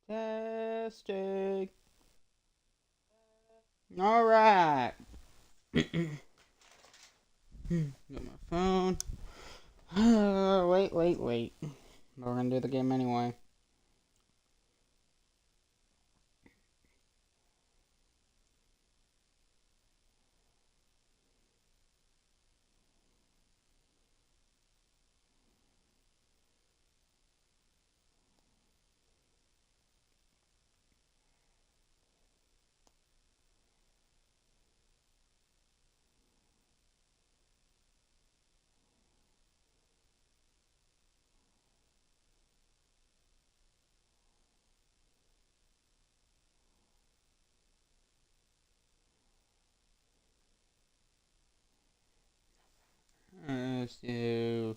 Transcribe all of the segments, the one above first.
Testing. All right. Get my phone. Wait. We're gonna do the game anyway. Let's do.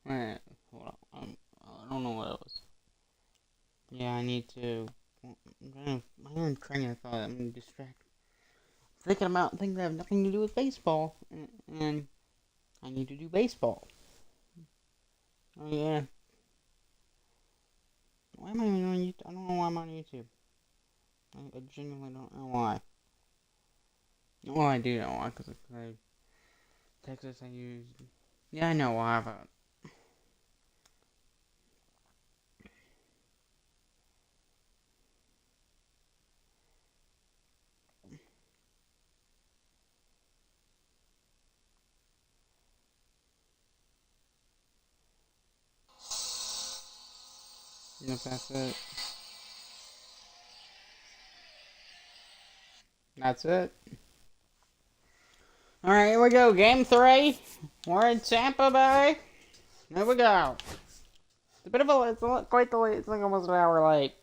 Wait, hold on. I don't know what it was. Yeah, I need to. My train of thought. I'm distracted. Thinking about things that have nothing to do with baseball, and I need to do baseball. Oh yeah. Why am I even on YouTube? I don't know why I'm on YouTube. I genuinely don't know why. Well, I do know why, because I Texas I used. Yeah, I know why, but if that's it. That's it. All right, here we go. Game 3. We're in Tampa Bay. Here we go. It's a bit of a. It's quite the late. It's like almost an hour late.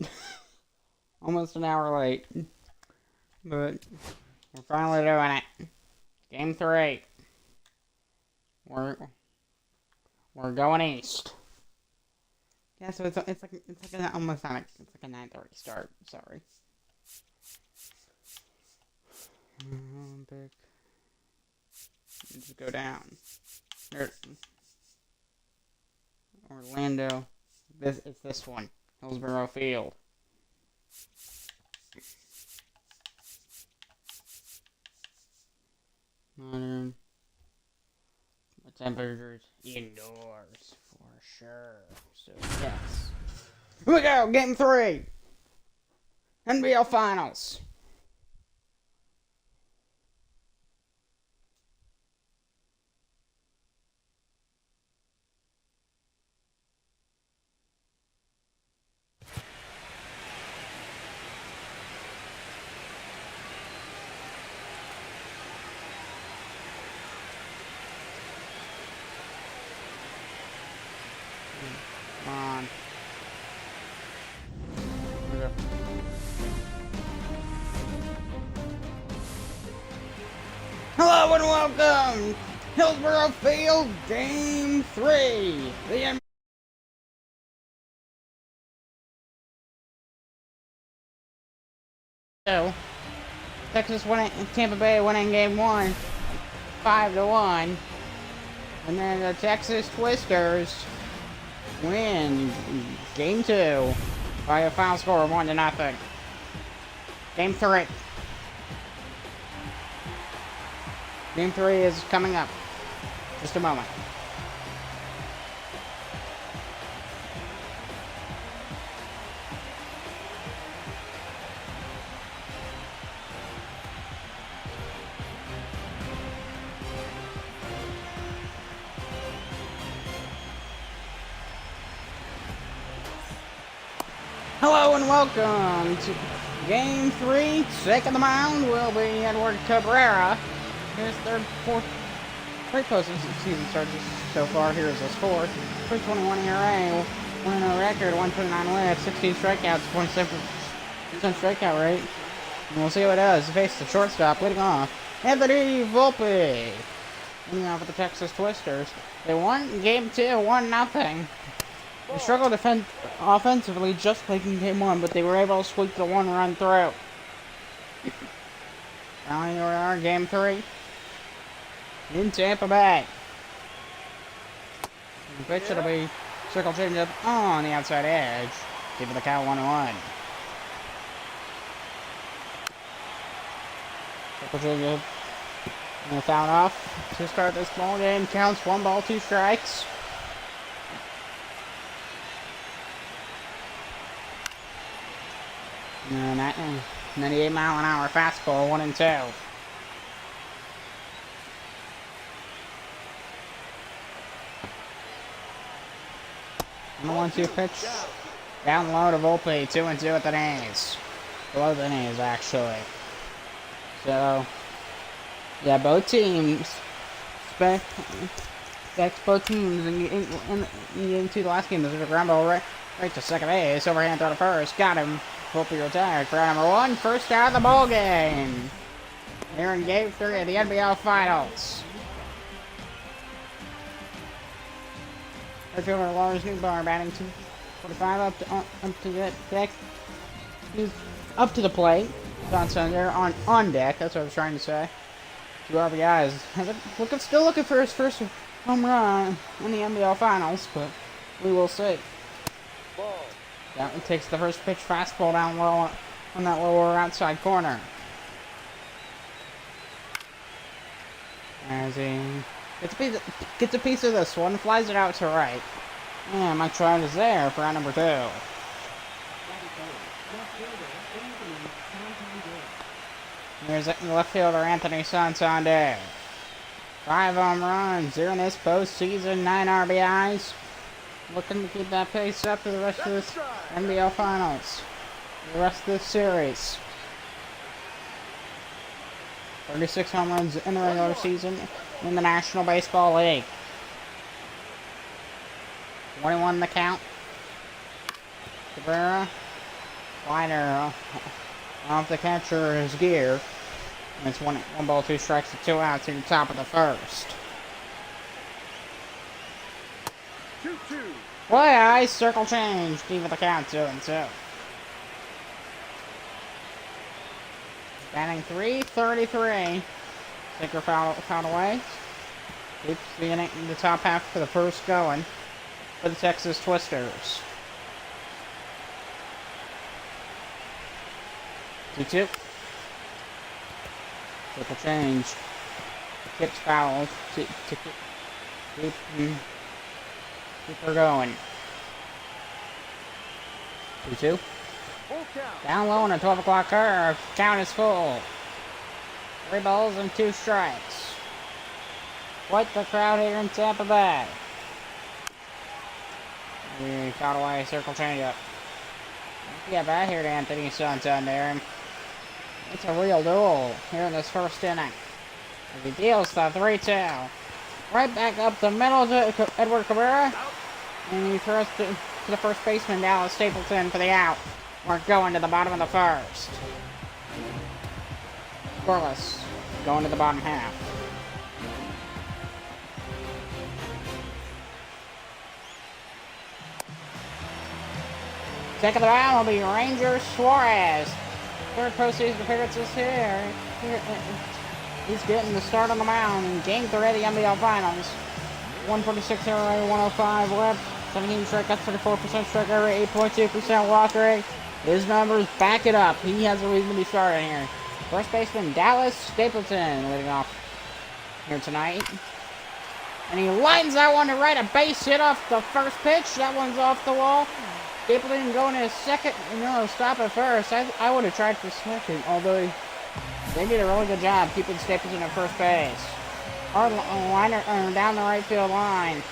Almost an hour late. But we're finally doing it. Game 3. We're we're going east. Yeah, so it's like an almost not a, it's like a 9:30 start. Sorry. Pick. Just go down. There. Orlando. It's this one. Hillsborough Field. Modern. Temperatures indoors for sure. So yes. Here we go. Game 3. NBL Finals. Come on. Hello and welcome! Hillsborough Field, Game 3. The NBL. Texas winning, Tampa Bay winning Game 1, 5-1. And then the Texas Twisters win Game 2 by a final score of 1-0. Game 3. Game 3 is coming up. Just a moment. Hello and welcome to Game 3, second the mound will be Edward Cabrera. His third postseason starts so far. Here's his fourth. 3.21 ERA, 1-0 record, 129 whips, 16 strikeouts, 27% strikeout rate. And we'll see what it does. He faces the shortstop leading off, Anthony Volpe. Leading off with the Texas Twisters. They won Game 2, 1-0. They struggled offensively just like in Game 1, but they were able to squeak the one-run through. Now here we are, Game 3. In Tampa Bay. The pitch will be circle changeup on the outside edge. Give it the count 1-1. Circle changeup. And foul off to start this ball game. Counts 1 ball, 2 strikes. And 98 mile an hour fastball, 1-2. 1-2 pitch. Down low to Volpe, 2-2 at the knees. Below the knees, actually. So, yeah, both teams both teams into the last game. There's a ground ball right to second base. Overhand throw to first. Got him. Volpe retired for number 1. First out of the ball game. Here in Game 3 of the NBL Finals. Fielder Lars Newbar batting 245 up to the plate. Johnson there on deck. That's what I was trying to say. 2 RBIs. Still looking for his first home run in the NBL Finals, but we will see. That one takes the first pitch fastball down low on that lower outside corner. As he gets a piece of this one, flies it out to right. And my try is there for out number 2. Here's left fielder Anthony Santander. 5 home runs during this postseason, 9 RBIs. Looking to keep that pace up for the rest of this NBL Finals. The rest of this series. 36 home runs in the regular season in the National Baseball League. 21 the count. Cabrera. Liner off the catcher's gear. And it's 1 ball, 2 strikes, and 2 outs in the top of the first. 2-2. Play ice, circle change. Even the count 2-2. Batting 333. Sinker fouled away. Keeps the top half for the first going for the Texas Twisters. 2-2. Triple change. Tips foul to keep her going. 2-2. Down low on a 12 o'clock curve. Count is full. 3 balls and 2 strikes. Quite the crowd here in Tampa Bay. We fouled away a circle changeup. Get back here to Anthony Santander. It's a real duel here in this first inning. He deals the 3-2. Right back up the middle to Edward Cabrera. And he throws to the first baseman, Dallas Stapleton, for the out. We're going to the bottom of the first. Scoreless. Going to the bottom half. Second of the round will be Ranger Suarez. 3rd postseason appearances here. He's getting the start on the mound in Game 3 of the NBL Finals. 146 ERA, 105 whip, 17 strikeouts, 34% strikeout rate, 8.2% walk rate. His numbers back it up. He has a reason to be starting here. First baseman Dallas Stapleton leading off here tonight. And he lines that one to right, a base hit off the first pitch. That one's off the wall. Stapleton going to his second, stop at first. I would have tried for second, although they did a really good job keeping Stapleton at first base. Hard liner down the right field line.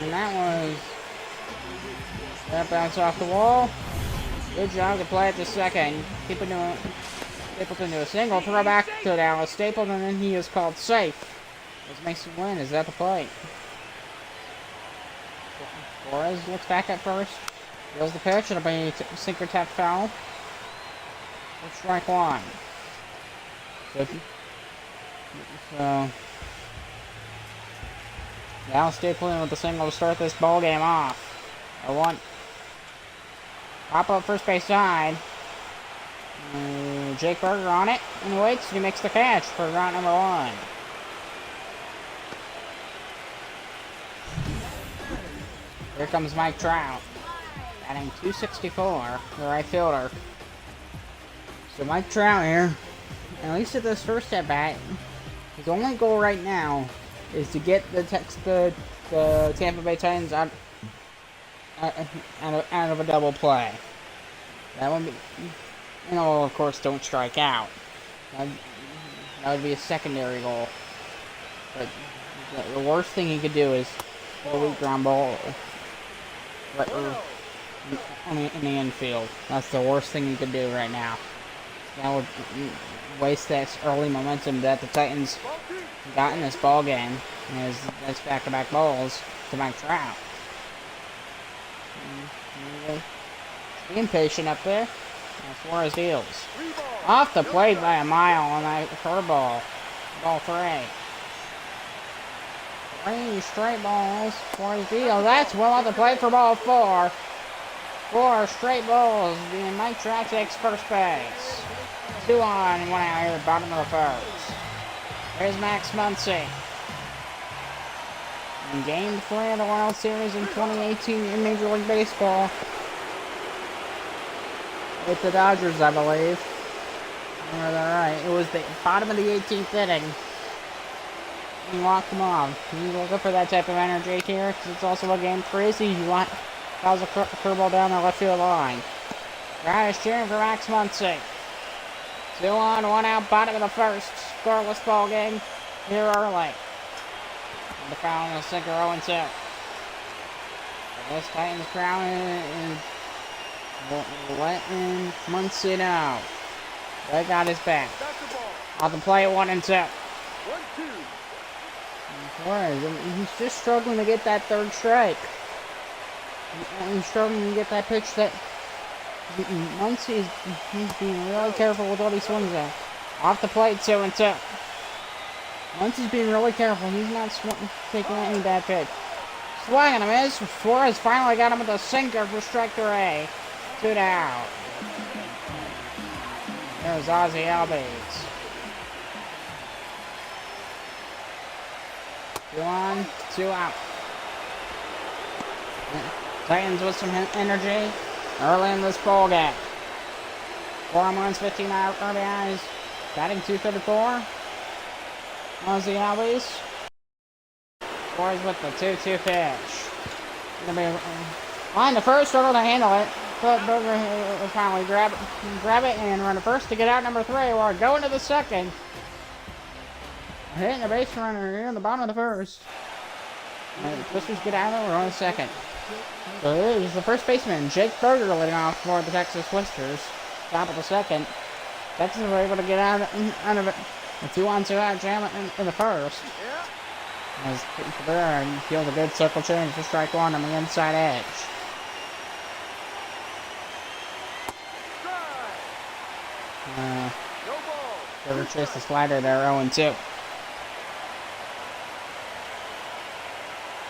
And that bounced off the wall. Good job to play at the second. Keeping to Stapleton to a single. Throw back to Dallas Stapleton, and then he is called safe. This makes him win. Is at the plate. Flores looks back at first. Deals the pitch. It'll be a sinker tap foul. For strike one. So Dallas Stapleton with the single to start this ball game off. 0-1. Pop up first base side. Jake Berger on it, and he waits, and he makes the catch for round number one. Here comes Mike Trout, batting .264, the right fielder. So Mike Trout here, at least at this first at bat, his only goal right now is to get the Tampa Bay Titans out of a double play. That would be, of course, don't strike out. That would be a secondary goal. But the worst thing he could do is a weak ground ball in the infield. That's the worst thing he could do right now. That would waste that early momentum that the Titans got in this ball game. As that's back-to-back balls to Mike Trout. Being patient up there. As Flores deals. Off the plate by a mile on that curveball. Ball 3. 3 straight balls. Flores deals. That's well off the plate for ball 4. 4 straight balls. And Mike Trout takes first base. 2 on, 1 out here, bottom of the first. There's Max Muncy. In Game 3 of the World Series in 2018 in Major League Baseball. With the Dodgers, I believe. Remember that right. It was the bottom of the 18th inning. He walked him off. He's looking for that type of energy here, because it's also a Game 3, so you want fouls a curveball down the left field line. Guy is cheering for Max Muncy. 2 on, 1 out, bottom of the first. Scoreless ball game here early. The foul on the sinker 0-2. This Titans crowd is letting Muncy know. They got his back. On the play at 1-2. 1-2. He's just struggling to get that third strike. He's struggling to get that pitch that Muncy he's being really careful with what he swings at. Off the plate, 2-2. Muncy's being really careful. He's not taking any bad pitch. Swing and a miss. Flores finally got him with a sinker for strike 3. 2 down. There's Ozzie Albies. 2 on, 2 out. Titans with some energy early in this ball game. 4 home runs, 15 RBIs. Batting .234. Ozzie Albies. Flores with the 2-2 pitch. Gonna be line the first, struggle to handle it. But Berger will finally grab it and run the first to get out number 3. We're going to the second. Hitting the base runner here in the bottom of the first. And the Twisters get out of it. We're on the second. So here's the first baseman, Jake Berger, leading off for the Texas Twisters. Top of the second. Texas were able to get out of it. A 2-on-2 out jam in the first. As Cabrera deals a good circle change for strike 1 on the inside edge. Berger chased the slider there, 0-2.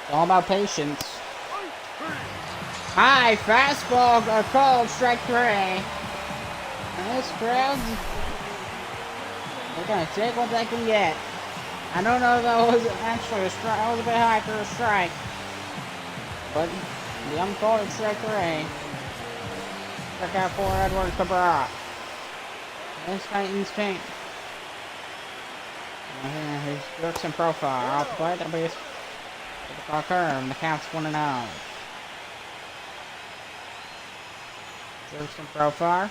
It's all about patience. High fastball, called strike 3. And this crowd's they're gonna take what they can get. I don't know if that was actually a strike. That was a bit high for a strike. But the umpire called strike 3. Check out for Edward Cabrera. This Titans team. Here's Dirksen profile. Off the plate, that'll be his curve. The count's 1-0. Dirksen profile.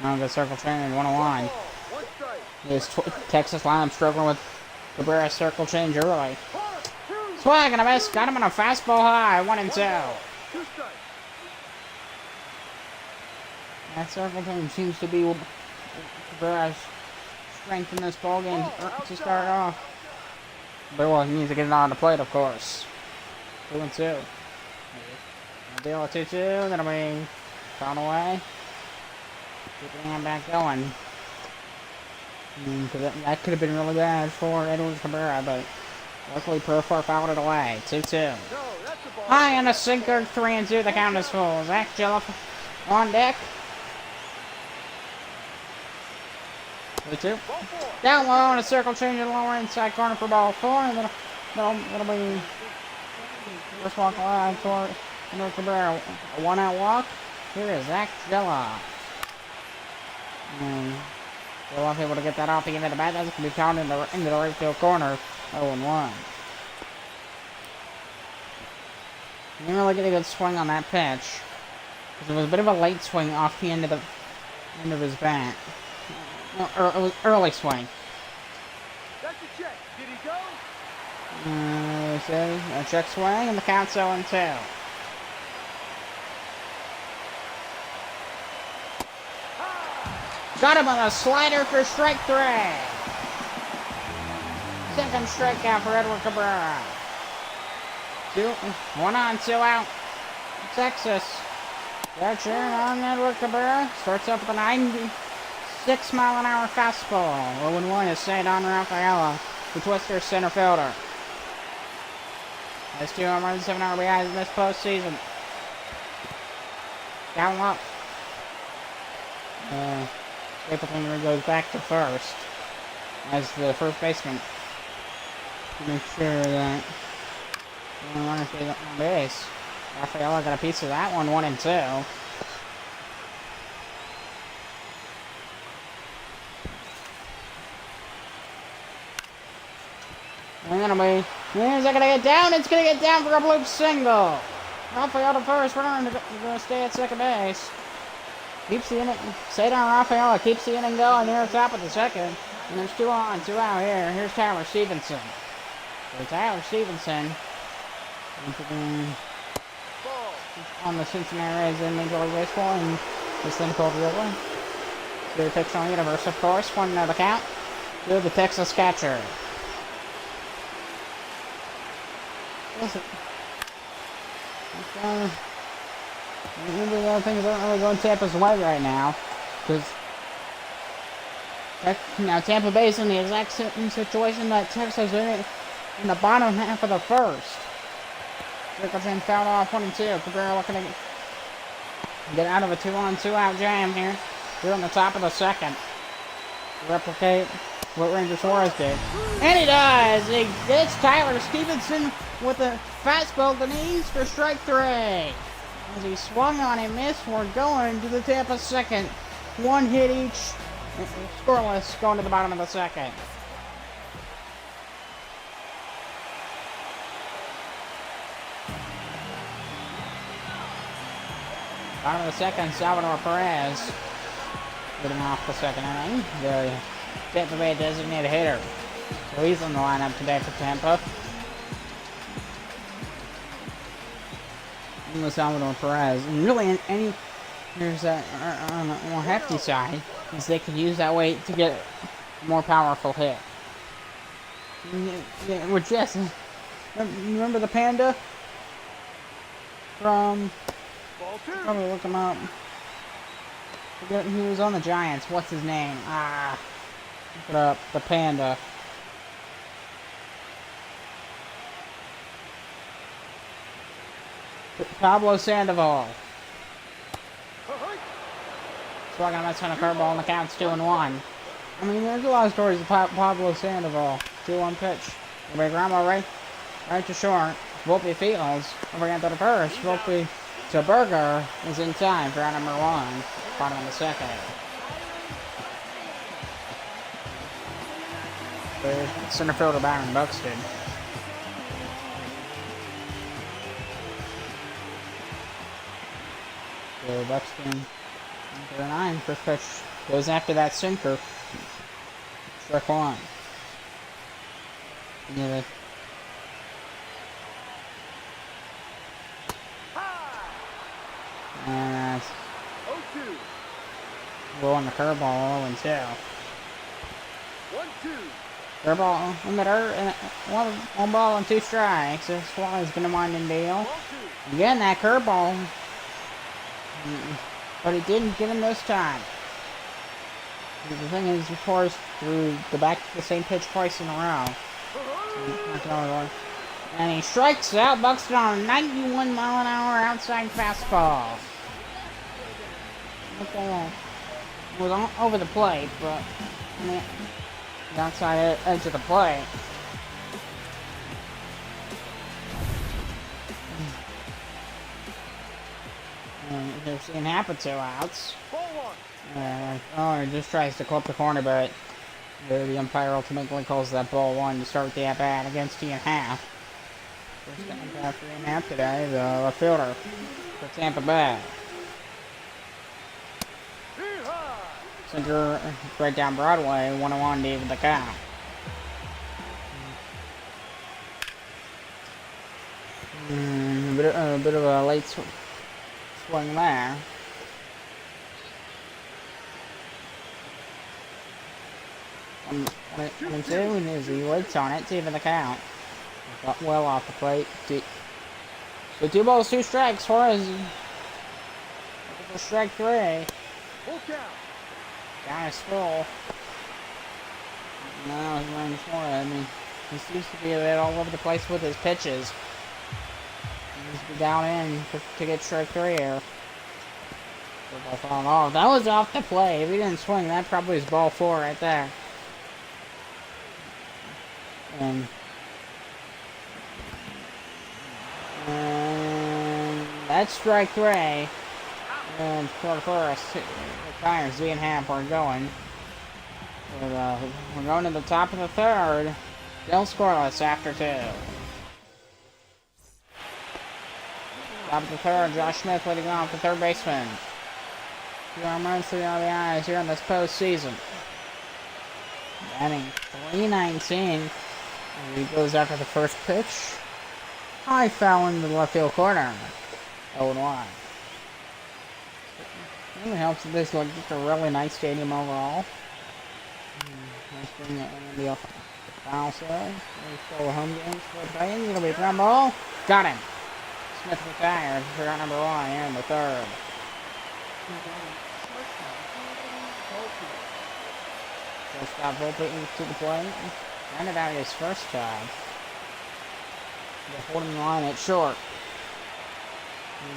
Now good circle training, 1-1. This Texas lineup struggling with Cabrera circle change early. Swag and a miss. Got him on a fastball high. 1-2. 2 strikes. That circle change seems to be Cabrera's strength in this ball game to start off. But well, he needs to get it on the plate, of course. 2-2. Deal at 2-2. That'll be thrown away. Keep the hand back going. That could have been really bad for Edward Cabrera, but luckily Profar fouled it away. 2-2. High on a sinker, 3-2. The count is full. Zach Jelliffe on deck. 2-2. Down low on a circle change in the lower inside corner for ball 4, and that'll be first walk alive for Edward Cabrera. A 1-out walk. Here is Zach Jelliffe. Jelliffe able to get that off the end of the bat. That's going to be counted into the right field corner. 0-1. Didn't really get a good swing on that pitch, because it was a bit of a late swing off the end of his bat. No, it was early swing. That's a check. Did he go? A check swing, and the count's 0-2. Got him on a slider for strike 3. Second strikeout for Edward Cabrera. 1 on, 2 out. Texas. Pressure on Edward Cabrera. Starts up with a 96-mile-an-hour fastball. 0-1 is St. on Rafaela, the Twister center fielder. Has 2 home runs, 7 RBIs in this postseason. Down up. Stapleton goes back to first as the first baseman to make sure that the runner stays on base. Rafaela got a piece of that one, 1-2. And that'll be, is that gonna get down? It's gonna get down for a bloop single. Rafaela to first, runner gonna stay at second base. Keeps the inning. St. Rafaela keeps the inning going here at top of the second. And there's 2 on, 2 out here. Here's Tyler Stevenson. So Tyler Stevenson on the Cincinnati Reds in Major League Baseball, and this thing called Riddler. So the fictional universe, of course. 1-0 the count. To the Texas catcher. Maybe the other things aren't really going Tampa's way right now, because now Tampa Bay's in the exact same situation that Texas is in the bottom half of the first. Circles in, fouled off 1-2. Cabrera looking to get out of a 2-on-2 out jam here. We're on the top of the second. Replicate what Ranger Suarez did. And he does! He gets Tyler Stevenson with a fastball to the knees for strike 3. As he swung on and missed, we're going to the Tampa second. 1 hit each. Scoreless going to the bottom of the second. Bottom of the second, Salvador Perez getting off the second inning. The Tampa Bay designated hitter. So he's in the lineup today for Tampa. With Salvador Perez, and really there's that on a more hefty side, is they could use that weight to get a more powerful hit. With Jess, remember the Panda from? Probably look him up. Forget he was on the Giants. What's his name? Look it up. The Panda. Pablo Sandoval. Swung on that on a curveball, and the count's 2-1. I mean, there's a lot of stories of Pablo Sandoval. 2-1 pitch. The big Ramo right to short. Volpe fields. Over again to the first. Volpe to Berger is in time for out number 1. Bottom of the second. There's center fielder Byron Buxton. So Buxton, 9, first pitch goes after that sinker. Strike 1. Yeah. And that's 0-2. blowing the curveball 0-2. 1-2. Curveball in the dirt, and one ball and 2 strikes. This one is gonna mind NBL. Ball 2. Again, that curveball. But he didn't get him this time. The thing is, of course, threw the same pitch twice in a row. And he strikes out, bucks it on a 91-mile-an-hour outside fastball. It was over the plate, but the outside edge of the plate. And they're seeing half of 2 outs. Ball 1. He just tries to clip the corner, but the umpire ultimately calls that ball 1 to start the at-bat against T&half. First at-bat for T&half today, the left fielder for Tampa Bay. Center right down Broadway, 1-1 to even the count. A bit of a late swing there. What I'm doing is he waits on it to even the count. Got well off the plate. So 2 balls, 2 strikes. Suarez for strike 3. Full count. Down his skull. No, he's running Suarez. I mean, he seems to be a bit all over the place with his pitches. He needs to be down in to get strike 3 here. Oh, that was off the play. If he didn't swing, that probably is ball 4 right there. And that's strike 3. And for the first, the Tigers, T&half are going. We're going to the top of the 3rd. Still scoreless after 2. Top of the 3rd, Josh Smith leading off the 3rd baseman. 2 home runs, 3 RBIs here in this postseason. Batting .319. He goes after the first pitch. High foul in the left field corner. 0-1. Really helps that this looks just a really nice stadium overall. Nice thing that NBL foul says. Still home games for the Titans. It'll be a ground ball. Got him. Smith retires for out number 1 here in the 3rd. Stop Volpe to the plate. Rounded out his first time. The holding line at short.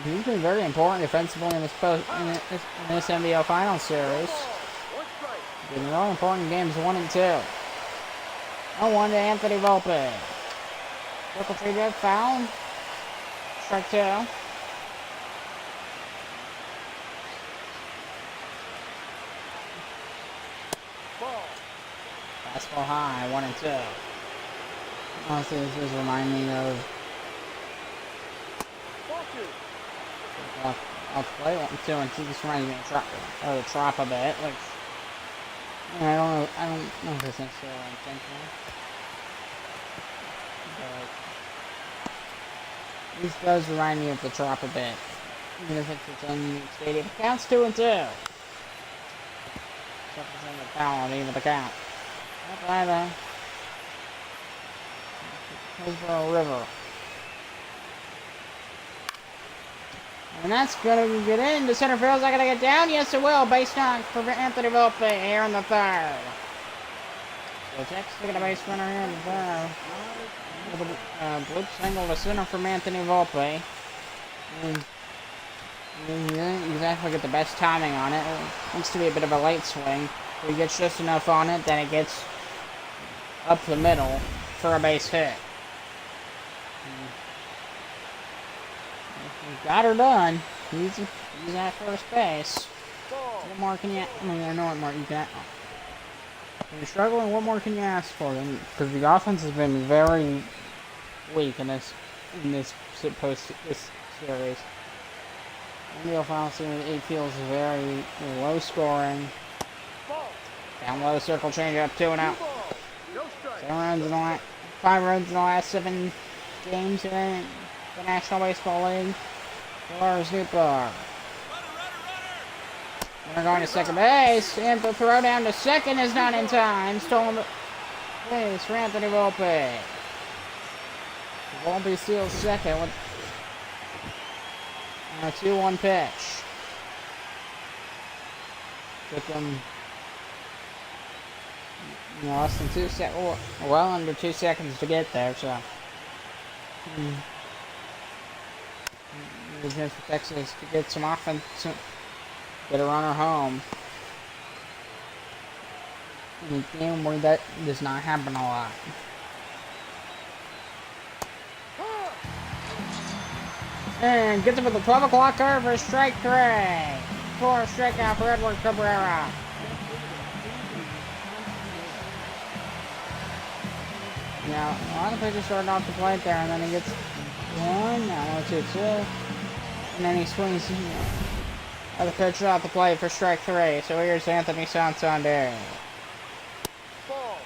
He's been very important defensively in this NBL final series. Been really important in games 1 and 2. 0-1 to Anthony Volpe. Triple tree dead foul. Strike 2. Fastball high, 1 and 2. Honestly, this does remind me of off play 1 and 2, and 2 just reminds me of the Trop a bit, which I don't know if it's necessarily intentional, but this does remind me of the Trop a bit, even if it's in stadium. Counts 2 and 2. Except it's in the foul and even the count. Up by the Hillsborough River. And that's going to get into center field. Is that going to get down? Yes, it will. Base knock for Anthony Volpe here in the 3rd. So Jack's taking a base runner here in the 3rd. With a bloop single to center from Anthony Volpe. And you didn't exactly get the best timing on it. It looks to be a bit of a late swing. If he gets just enough on it, then it gets up the middle for a base hit. He got her done. He's at first base. What more can you? I mean, I know what more you can. When you're struggling, what more can you ask for? Because the offense has been very weak in this series. NBL final series, it feels very low scoring. Down low, circle change up, 2 and out. 7 runs in the 5 runs in the last 7 games here in the National Baseball League. Lars Newbar. Runner going to second base, and the throw down to second is not in time. Stolen base for Anthony Volpe. Volpe steals second with a 2-1 pitch. Took him less than 2 seconds, well under 2 seconds to get there, so. There's chance for Texas to get some offense, get a runner home. In a game where that does not happen a lot. And gets it with the 12 o'clock curve for strike 3. 4 strikeout for Edward Cabrera. Now, a lot of pitchers started off the plate there, and then he gets 1, now 1-2-2. And then he swings other pitcher off the plate for strike 3. So here's Anthony Santander. Ball.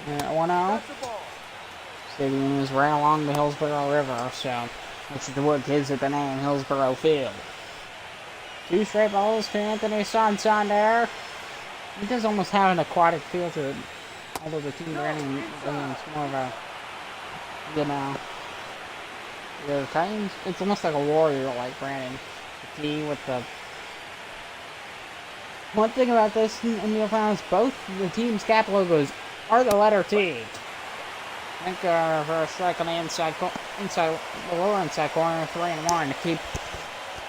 Yeah, 1-0. Stadium is right along the Hillsborough River, so which is what gives it the name Hillsborough Field. 2 straight balls to Anthony Santander. He does almost have an aquatic feel to it, although the team running is more of a, the Titans, it's almost like a warrior like Brandon. The T with the... One thing about this NBL Finals, both the team's cap logos are the letter T. I think for a strike on the the lower inside corner, 3-1 to keep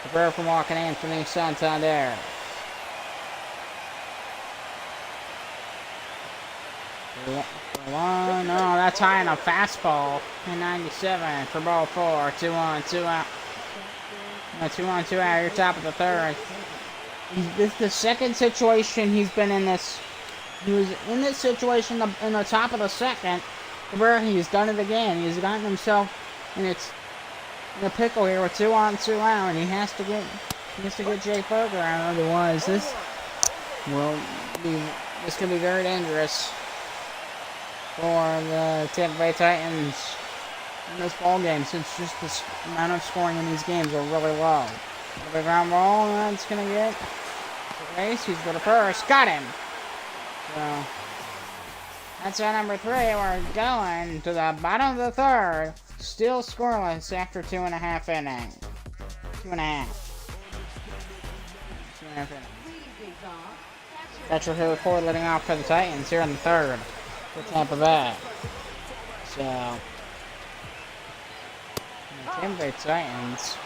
Cabrera from walking in for the Santander. No, that's high on a fastball. And 97 for ball 4. 2-1, 2 out. 2-1, 2 out. You're top of the third. This is the second situation he's been in this. He was in this situation in the top of the second. Cabrera, he's done it again. He's gotten himself in a pickle here with 2 on, 2 out, and he has to get Jay Foger out. Otherwise, this could be very dangerous for the Tampa Bay Titans in this ball game, since just the amount of scoring in these games are really low. The ground ball, that's gonna get the base. He's going to first. Got him. So that's our number 3. We're going to the bottom of the third. Still scoreless after 2.5 innings. 2.5. 2.5 innings. That's your hitter forward leading off for the Titans here in the third for Tampa Bay. So the Tampa Bay Titans,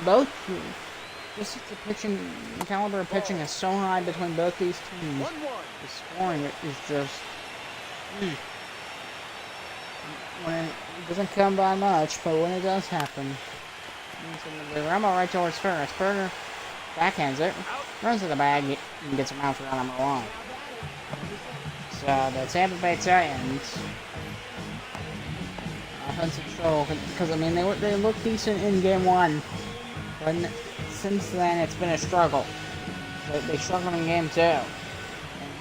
both. Just the pitching, the caliber of pitching is so high between both these teams. The scoring is just, when it doesn't come by much, but when it does happen, Rambo right towards first. Berger backhands it, runs to the bag, and gets him out for number 1. So the Tampa Bay Titans, offensive struggle, because I mean they look decent in game 1, but since then, it's been a struggle. They struggled in game 2. And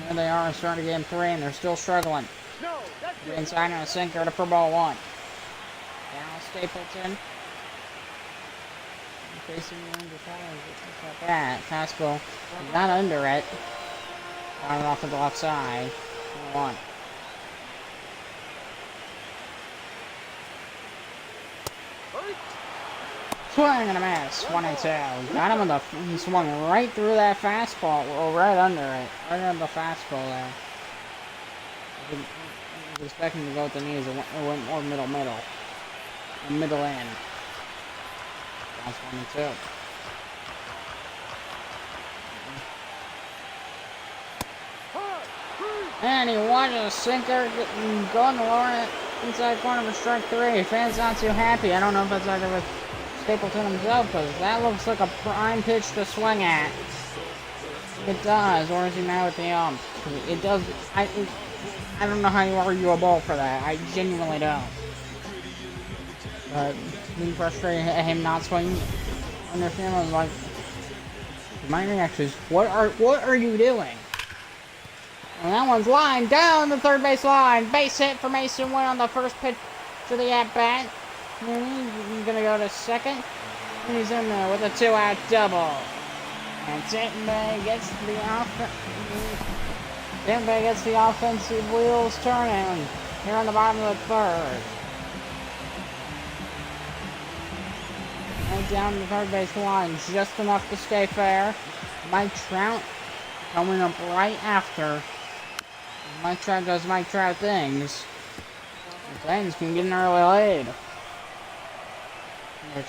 here they are starting game 3, and they're still struggling. They're inside on a sinker for ball 1. Now Stapleton. Facing the under just like that. Fastball. Not under it. Got it off of the left side. 1. Swing and a miss. 1-2. Got him in the. He swung right through that fastball, or right under it. Right under the fastball there. I was expecting to go with the knees. It went more middle. Middle end. That's 1-2. And he watches a sinker going to lower inside corner for strike 3. Fans not too happy. I don't know if that's either with Stapleton himself, because that looks like a prime pitch to swing at. It does, or is he mad with the ump? It does. I don't know how you argue a ball for that. I genuinely don't. But being frustrated at him not swinging, understand, I was like, my reaction is, what are you doing? And that one's lined down the third base line. Base hit for Mason Wynn on the first pitch to the at bat. He's gonna go to second. And he's in there with a 2-out double. And Tampa gets the offensive wheels turning here on the bottom of the third. And down the third base line, just enough to stay fair. Mike Trout coming up right after. Mike Trout does Mike Trout things. The Titans can get an early lead. Which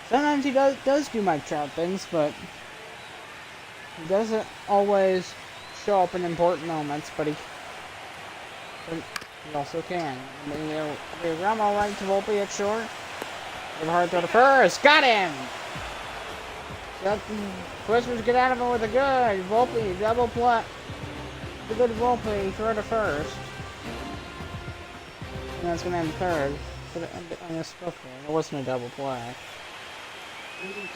sometimes he does do Mike Trout things, but he doesn't always show up in important moments. But he also can. I mean, they run all right to Volpe at short. Give a hard throw to first. Got him! Twizzlers get out of it with a good. Volpe, double play. The good Volpe, throw to first. And that's going to end third. But I misspoke there. It wasn't a double play.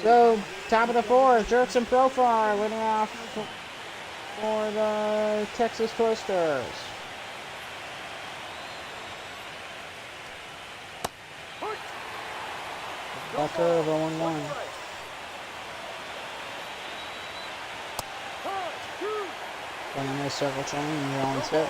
So, top of the fourth, Jerks and Profar leading off for the Texas Twisters. Back over 1-1. Playing a circle chain and you're on set.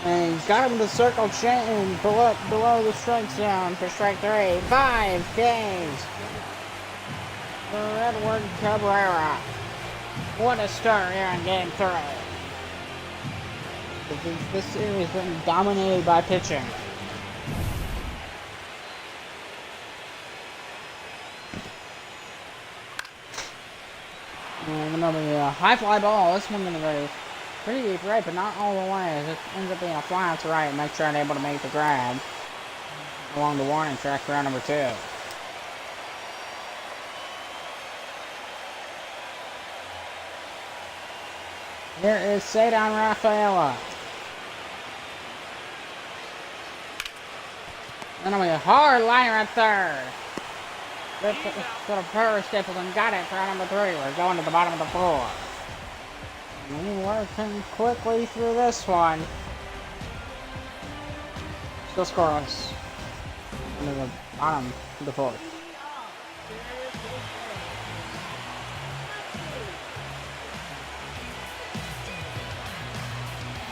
And got him the circle chain below the strike zone for strike 3. 5 Ks for Edward Cabrera. What a start here in Game 3. This series has been dominated by pitching. And gonna be a high fly ball. This one's gonna go pretty deep right, but not all the way. It ends up being a fly out to right. Make sure I'm able to make the grab along the warning track for round number 2. Here is Cedon Rafaela. Then we a hard liner at third. Sort of power Stapleton got it for round number 3. We're going to the bottom of the 4. And we're working quickly through this one. Still scoreless. Into the bottom of the 4th.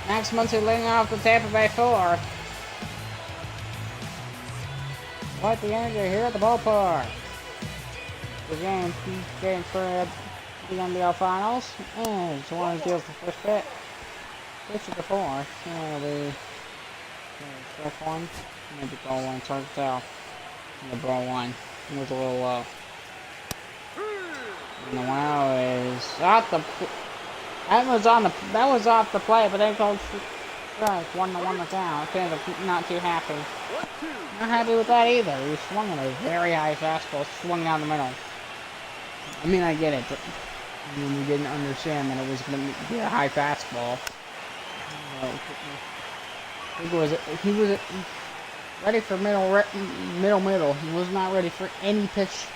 Max Muncy leading off the Tampa Bay 4. Quite the energy here at the ballpark. The game for the NBL Finals. And it's one of deals the first pitch. Pitch of the 4th. It'll be strike 1. Maybe ball 1. It's hard to tell. And the ball 1 was a little low. And the 1-0 is off the. That was off the play, but they called strike 1-1 the count. Kind of not too happy. Not happy with that either. He swung at a very high fastball, swung down the middle. I mean, I get it, but I mean, we didn't understand that it was going to be a high fastball. He was ready for middle. He was not ready for any pitch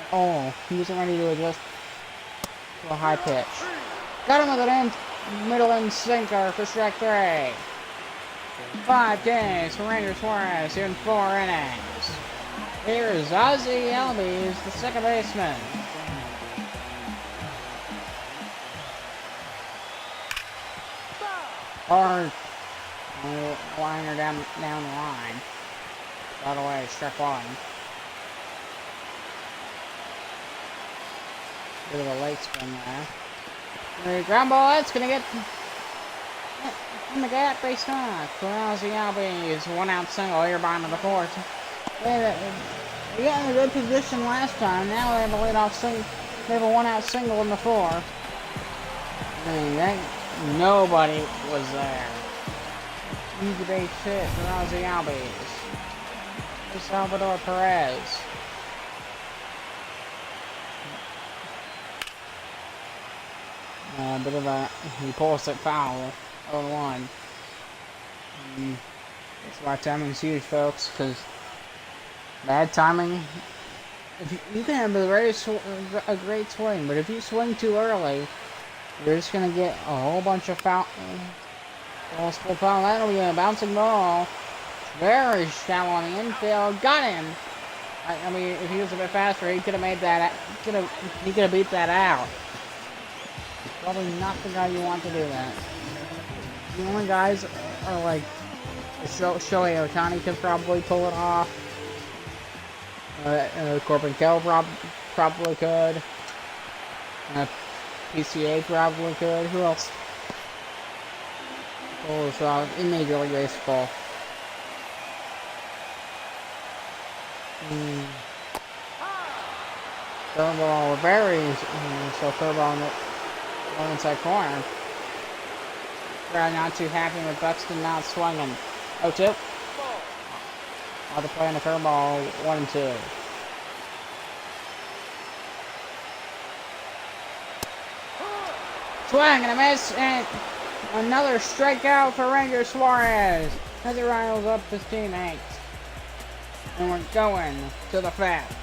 at all. He wasn't ready to adjust to a high pitch. Got him with an middle end sinker for strike 3. 5 Ks for Ranger Suarez in 4 innings. Here's Ozzie Albies, the second baseman. Hard liner down the line. By the way, strike 1. Bit of a late spin there. The ground ball, that's going to get in the gap base knock for Ozzie Albies. 1-out single here, bottom of the 4th. They got in a good position last time. Now they have a leadoff single. They have a 1-out single in the 4th. Nobody was there. Easy base hit for Ozzie Albies. Salvador Perez. Bit of a pulls it foul. 0-1. That's why timing's huge, folks, because bad timing. If you can have a great swing, but if you swing too early, you're just gonna get a whole bunch of foul. That'll be a bouncing ball. Very shallow on the infield. Got him. I mean, if he was a bit faster, he could have made that. He could have beat that out. Probably not the guy you want to do that. The only guys are like Shohei Ohtani could probably pull it off. Corbin Kell probably could. PCA probably could. Who else? Pulls off in Major League Baseball. Third ball varies, so third ball on the inside corner. Crowd not too happy with Buxton not swinging. 0-2. Other play on the third ball, 1-2. Swing and a miss, and another strikeout for Ranger Suarez as he riles up his teammates. And we're going to the fifth.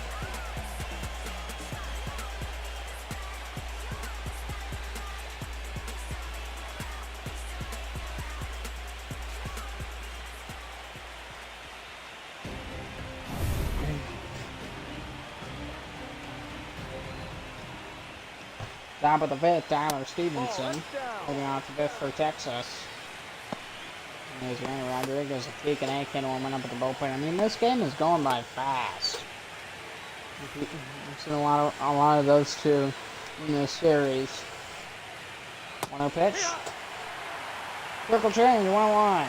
Top of the fifth, Tyler Stevenson holding out the fifth for Texas. And there's Randy Rodriguez, a peak and Aiken warming up at the bullpen. I mean, this game is going by fast. We've seen a lot of those two in this series. 1-0 pitch. Circle change, 1-1.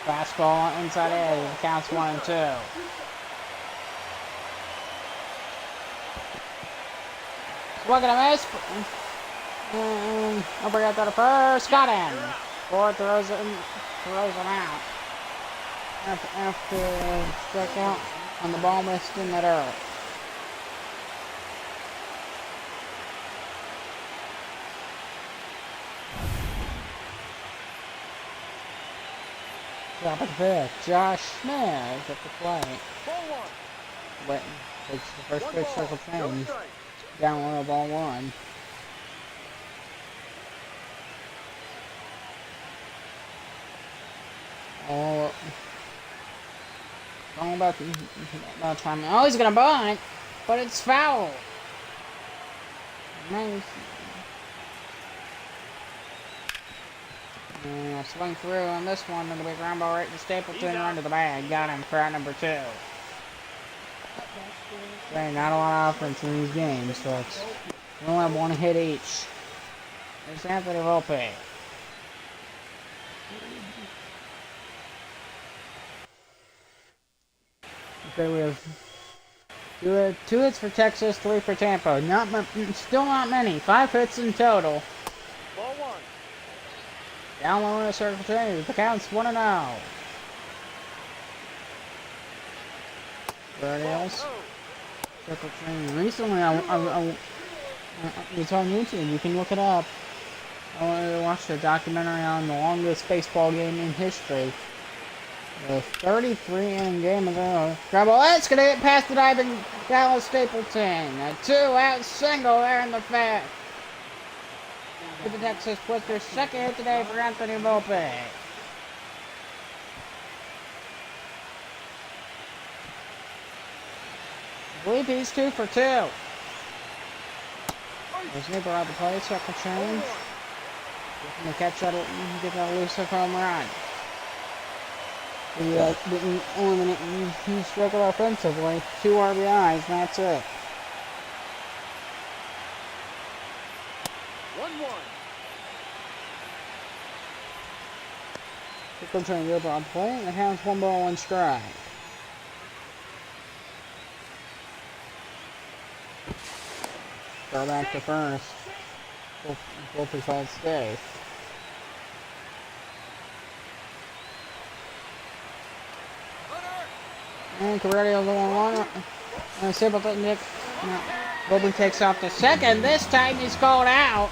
Fastball inside edge, counts 1-2. Swing and a miss. Over got to the first. Got him. Ford throws him out. After struck out on the ball missed in that early. Top of the fifth. Josh Smith at the plate. But it's the first pitch circle change. Down 1 ball 1. Oh, wrong about time. Oh, he's gonna bunt, but it's foul. Nice. Swing through on this one. It'll be a ground ball right to Stapleton, run to the bag. Got him for out number 2. Okay, not a lot of offense in these games, folks. We only have 1 hit each. There's Anthony Volpe. Okay, we have 2 hits for Texas, 3 for Tampa. Still not many. 5 hits in total. Ball 1. Down low in a circle change. The count's 1-0. Guardians. Circle change. Recently, it's on YouTube. You can look it up. I watched a documentary on the longest baseball game in history. A 33-inning game ago. Ground ball. It's gonna get past the diving Dallas Stapleton. A 2-out single there in the fifth. With the Texas Twister, second hit today for Anthony Volpe. I believe he's 2 for 2. There's Neighbor out the play, circle change. Looking to catch that, get that elusive home run. We didn't eliminate, he struggled offensively. 2 RBIs, and that's it. 1-1. Circle change over on play, and the count's 1 ball 1 strike. Throw back to first. Both his all stay. And Corelli's on one. And Simpleton Nick. No. Bobby takes off the second. This time he's called out.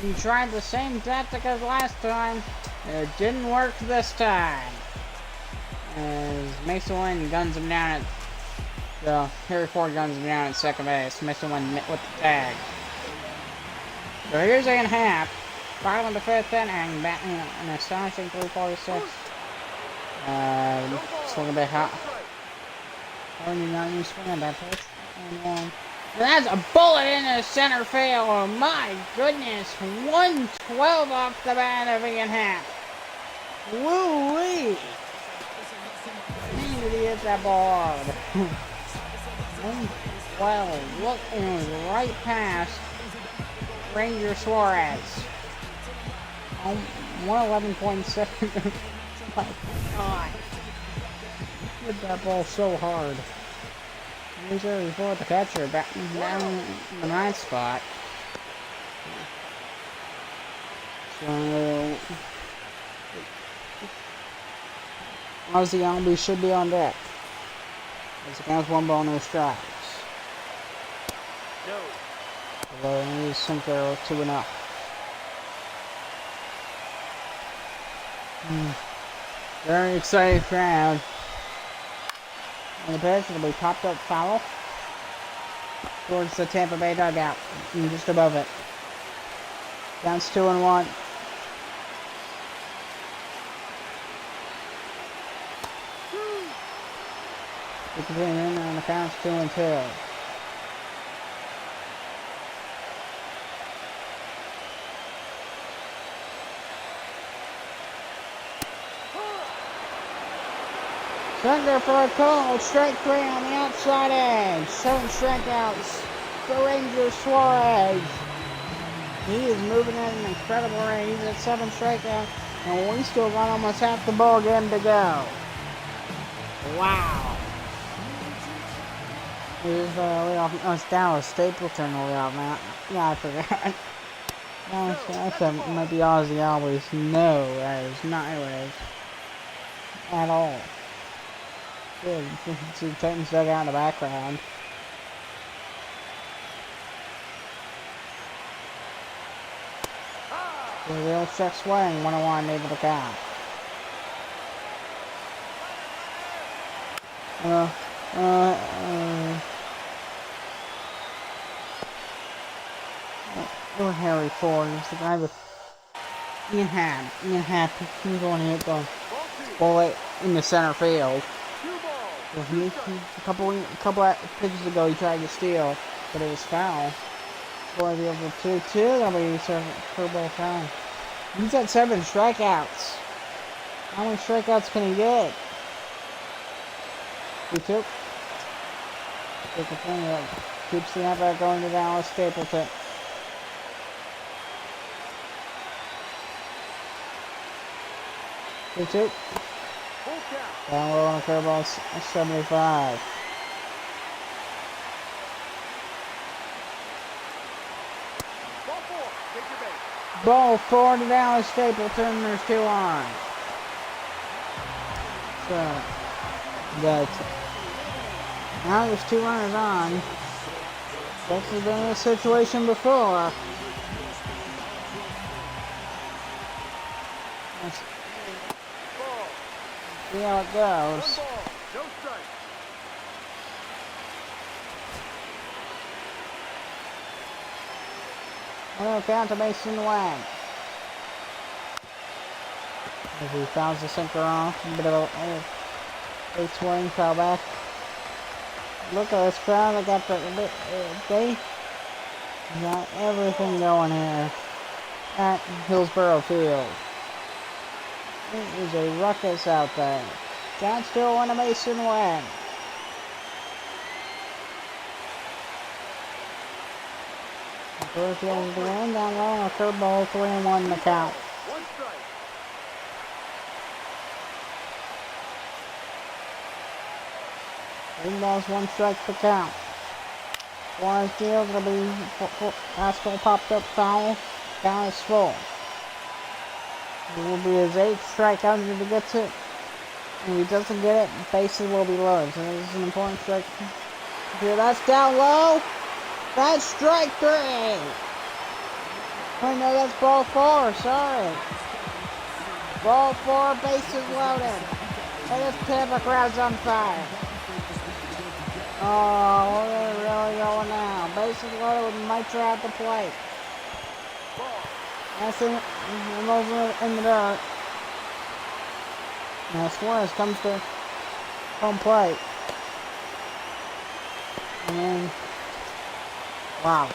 He tried the same tactic as last time. It didn't work this time. As Mason Lynn guns him down at Harry Ford guns him down at second base. Mason Lynn with the tag. So here's a half. Bottom of the fifth inning, batting an astonishing 346. Swing a bit hot. Oh, you're not even swinging that pitch. And that's a bullet into center field. Oh my goodness. 112 off the bat of Ian Happ. Woo-wee. Man, did he hit that ball hard. 112. Look, it was right past Ranger Suarez. 111.7. My God. Hit that ball so hard. He's there before the catcher back down in the ninth spot. So Ozzy Albies should be on deck. As it counts 1 ball, no strikes. No. Although he is sink there 2-0. Very excited crowd. And the pitch will be popped up foul towards the Tampa Bay dugout, just above it. Counts 2-1. We continue in on the counts 2-2. Center for a call, strike 3 on the outside edge. 7 strikeouts for Ranger Suarez. He is moving at an incredible rate. He's at 7 strikeouts, and we still got almost half the ball game to go. Wow. Here's leadoff. Oh, it's Dallas Stapleton leadoff now. Yeah, I forgot. No, I thought it might be Ozzy Albies. No, that is not who it is. At all. Good. See Titans dugout in the background. The real check swing, 101, able to count. Or Harry Ford, it's the guy with Ian Happ, he's going to hit the bullet in the center field. A couple pitches ago he tried to steal, but it was foul. For the over 2-2, that'll be curveball foul. He's at 7 strikeouts. How many strikeouts can he get? 2-2. Keeps the at-bat going to Dallas Stapleton. Two. Down low on a curveball, 75. Ball 4 to Dallas Stapleton. There's 2 on. So now there's 2 runners on. This has been a situation before. See how it goes. Well, count to Mason Wang. As he fouls the sinker off. A bit of a big swing, foul back. Look at this crowd. They got they got everything going here at Hillsborough Field. It is a ruckus out there. Count still on to Mason Wang. First goes the win, down low on a curveball, 3-1 the count. Three balls, 1 strike for count. Suarez deals, it'll be fastball popped up foul. Count is full. It will be his 8th strikeout if he gets it. If he doesn't get it, bases will be loaded. So this is an important strike. Here, that's down low. That's strike 3. Oh no, that's ball 4. Sorry. Ball 4, bases loaded. And this Tampa crowd's on fire. Oh, they're really going now. Bases loaded with Mitra at the plate. That's in the dirt. Now Suarez comes to home plate. And then, wow.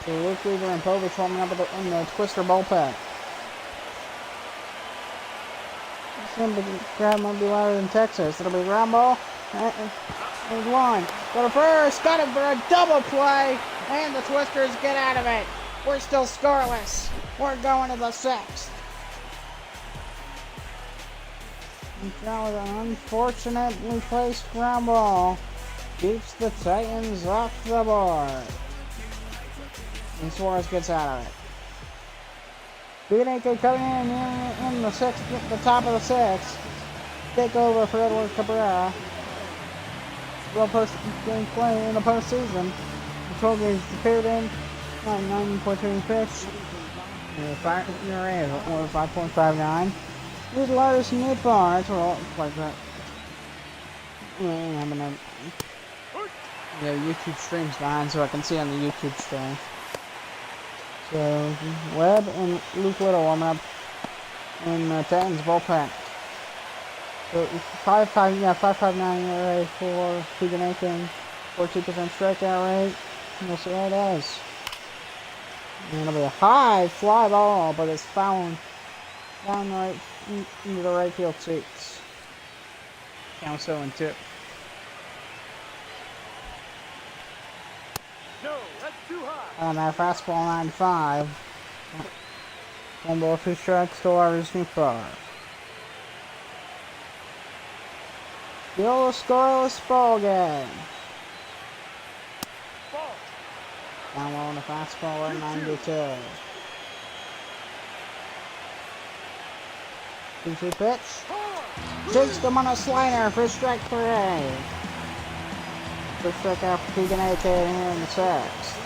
So Luke Weaver and Povich warming up in the Twister bullpen. The crowd might be louder than Texas. It'll be ground ball. There's one. Go to first. Got him for a double play. And the Twisters get out of it. We're still scoreless. We're going to the 6th. And that was an unfortunately placed ground ball. Keeps the Titans off the board. And Suarez gets out of it. Big coming in the 6th, the top of the 6th. Take over for Edward Cabrera. Well, game play in the postseason. The 12 games appeared in 9.2 pitch. Or 5.59. He's the largest in mid-bar. It's all like that. I'm gonna YouTube streams behind so I can see on the YouTube stream. So Webb and Luke Little warming up in the Titans bullpen. So 5.59 ERA for Keegan Aiken, 42% strikeout rate. We'll see how it does. And it'll be a high fly ball, but it's fouled down right into the right field seats. Count 0-2. No, that's too high. On that fastball 95. 1 ball, 2 strikes to Lars Newbar. Still a scoreless ball game. Ball. Down low on the fastball at 92. 2-2 pitch. Jigs them on a slider for strike 3. First strikeout for Keegan Aiken here in the 6th.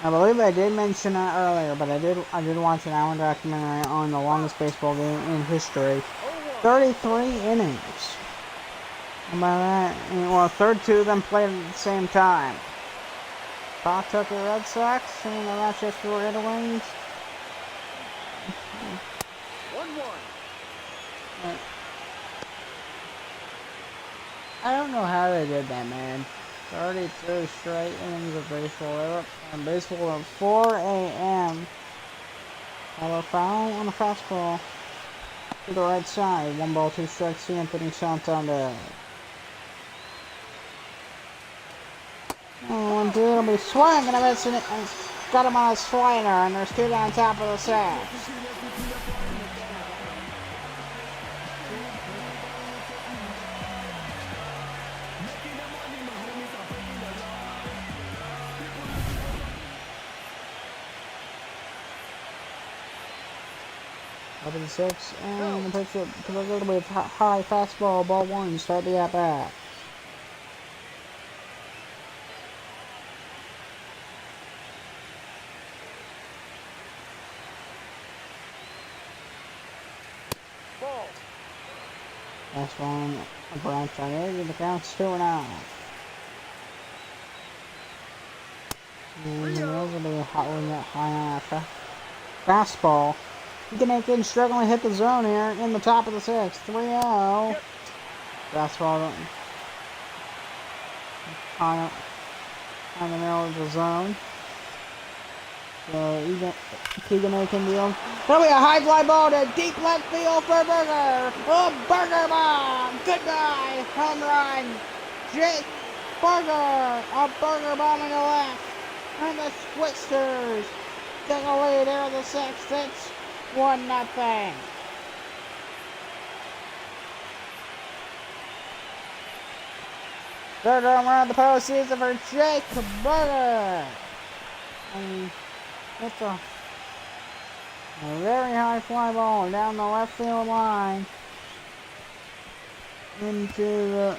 I believe I did mention that earlier, but I did watch an hour documentary on the longest baseball game in history. 33 innings. And by that, well, 2 of them played at the same time. Pawtucket Red Sox and the Rochester Red Wings. 1-1. I don't know how they did that, man. 32 straight innings of baseball. They were playing baseball at 4 a.m. They were foul on the fastball to the right side. 1 ball, 2 strikes to Anthony Santander. 1-2, it'll be swinging and missing it. And got him on a slider, and there's 2 down top of the 6th. Up in the 6th, and the pitch to a little bit high fastball, ball 1, start the at bat. Ball. Last one, a brown side edge, the count's 2-0. And those will be a hot one that high on that fastball. Keegan Aiken struggling to hit the zone here in the top of the 6th. 3-0. Fastball on the middle of the zone. So Keegan Aiken deal. That'll be a high fly ball to deep left field for Burger. Oh, Burger bomb. Goodbye. Home run. Jake Burger. A Burger bomb in the left. And the Twisters take a lead here in the 6th. It's 1-0. Third home run of the postseason for Jake Burger. And it's a very high fly ball down the left field line into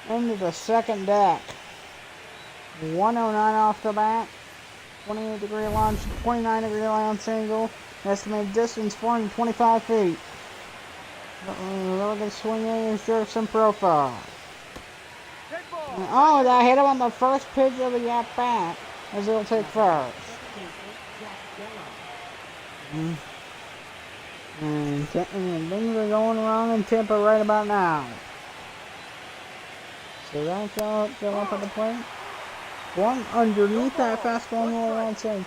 the second deck. 109 off the bat. 28-degree launch, 29-degree launch angle. Estimated distance 425 feet. Really good swing is Jefferson profile. Oh, that hit him on the first pitch of the at-bat, as he'll take first. And things are going wrong in Tampa right about now. So that's all up at the plate. One underneath that fastball, no one outside.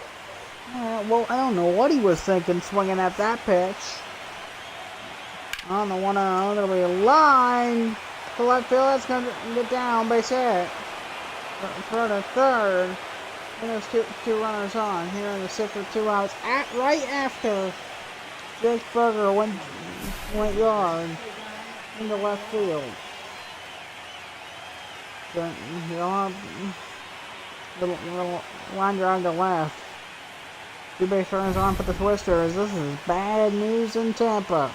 Well, I don't know what he was thinking swinging at that pitch. On the 1-0, it'll be a line to left field. That's going to get down, base hit. For the third. And there's two runners on here in the sixth with 2 outs. Right after Jake Burger went yard into left field. So, you'll have little line drive to left. 2 base runners on for the Twisters. This is bad news in Tampa.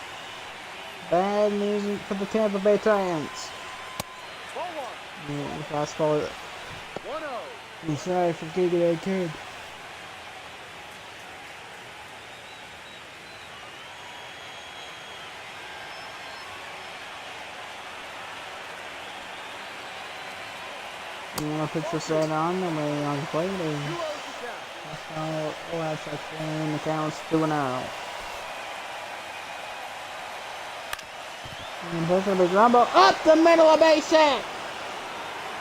Bad news for the Tampa Bay Titans. Fastball. 1-0. I'm sorry for kicking that kid. You want to put your set on? Nobody on the plate. That's actually the count's 2-0. And there's going to be ground ball up the middle of base hit.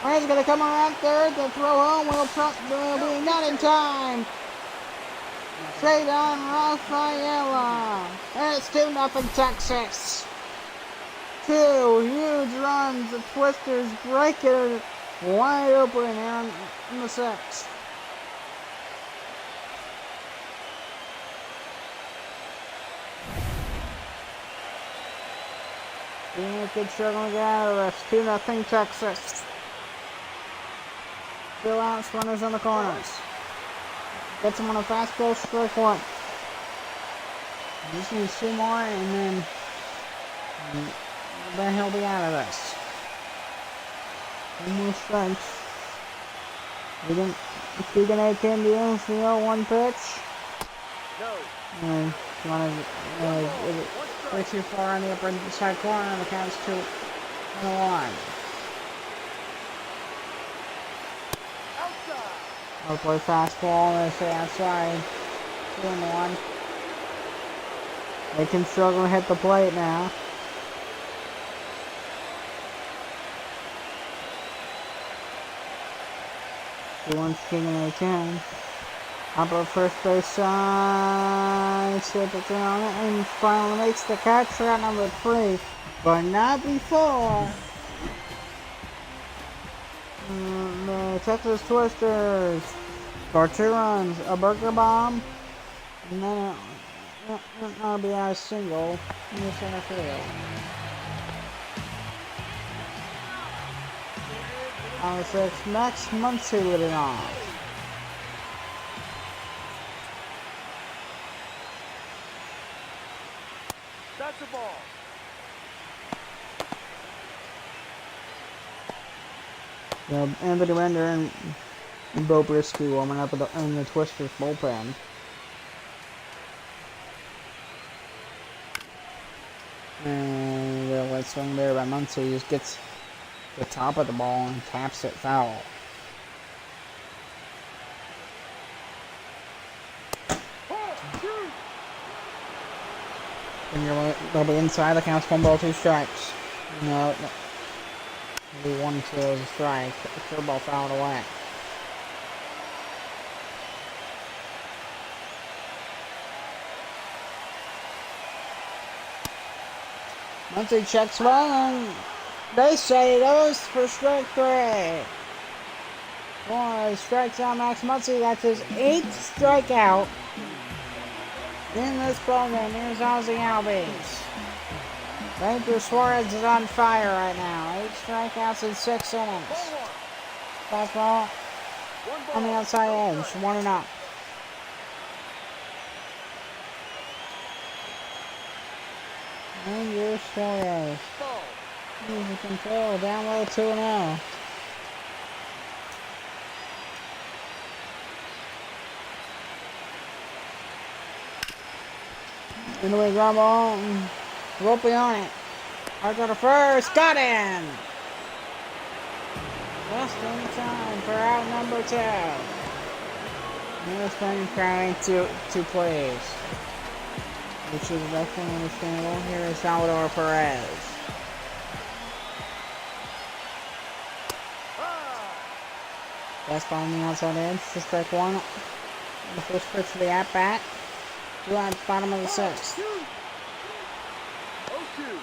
Ryan's going to come around third. The throw home will be not in time. Straight on Rafaela. And it's 2-0 Texas. 2 huge runs. The Twisters break it wide open here in the sixth. Good struggling to get out of this. 2-0 Texas. 2 outs, runners on the corners. Gets him on a fastball, strike 1. Just needs 2 more, and then he'll be out of this. 2 more strikes. You can 18 to infield, 1 pitch. No. And way too far on the upper side corner, and the count's 2-1. Outside. I'll play fastball, and they say outside. 2-1. They can struggle to hit the plate now. Once king and they can. Up at first base side, slip it on it, and finally makes the catch for out number 3, but not before. The Texas Twisters score 2 runs, a burger bomb, and then an RBI single in the center field. On the 6th, Max Muncy leading off. That's the ball. Anthony Render and Bo Brisky warming up in the Twisters bullpen. And the late swing there by Muncy just gets the top of the ball and taps it foul. And they'll be inside. The count's 1 ball, 2 strikes. No. It'll be 1-2 as a strike. The third ball fouled away. Muncy checks well, and they say it goes for strike 3. Boy, strikes out Max Muncy. That's his 8th strikeout in this ballgame. Here's Ozzie Albies. Ranger Suarez is on fire right now. 8 strikeouts in 6 innings. Fastball on the outside edge, 1-0. Ranger Suarez. Easy control, down low 2-0. Anyway, ground ball. Ropey on it. Hard to the first. Got in. Just in time for out number 2. This thing counting two plays, which is definitely understandable. Here is Salvador Perez. Fastball on the outside edge to strike 1. The first pitch for the at-bat. 2 out, bottom of the 6th. 0-2.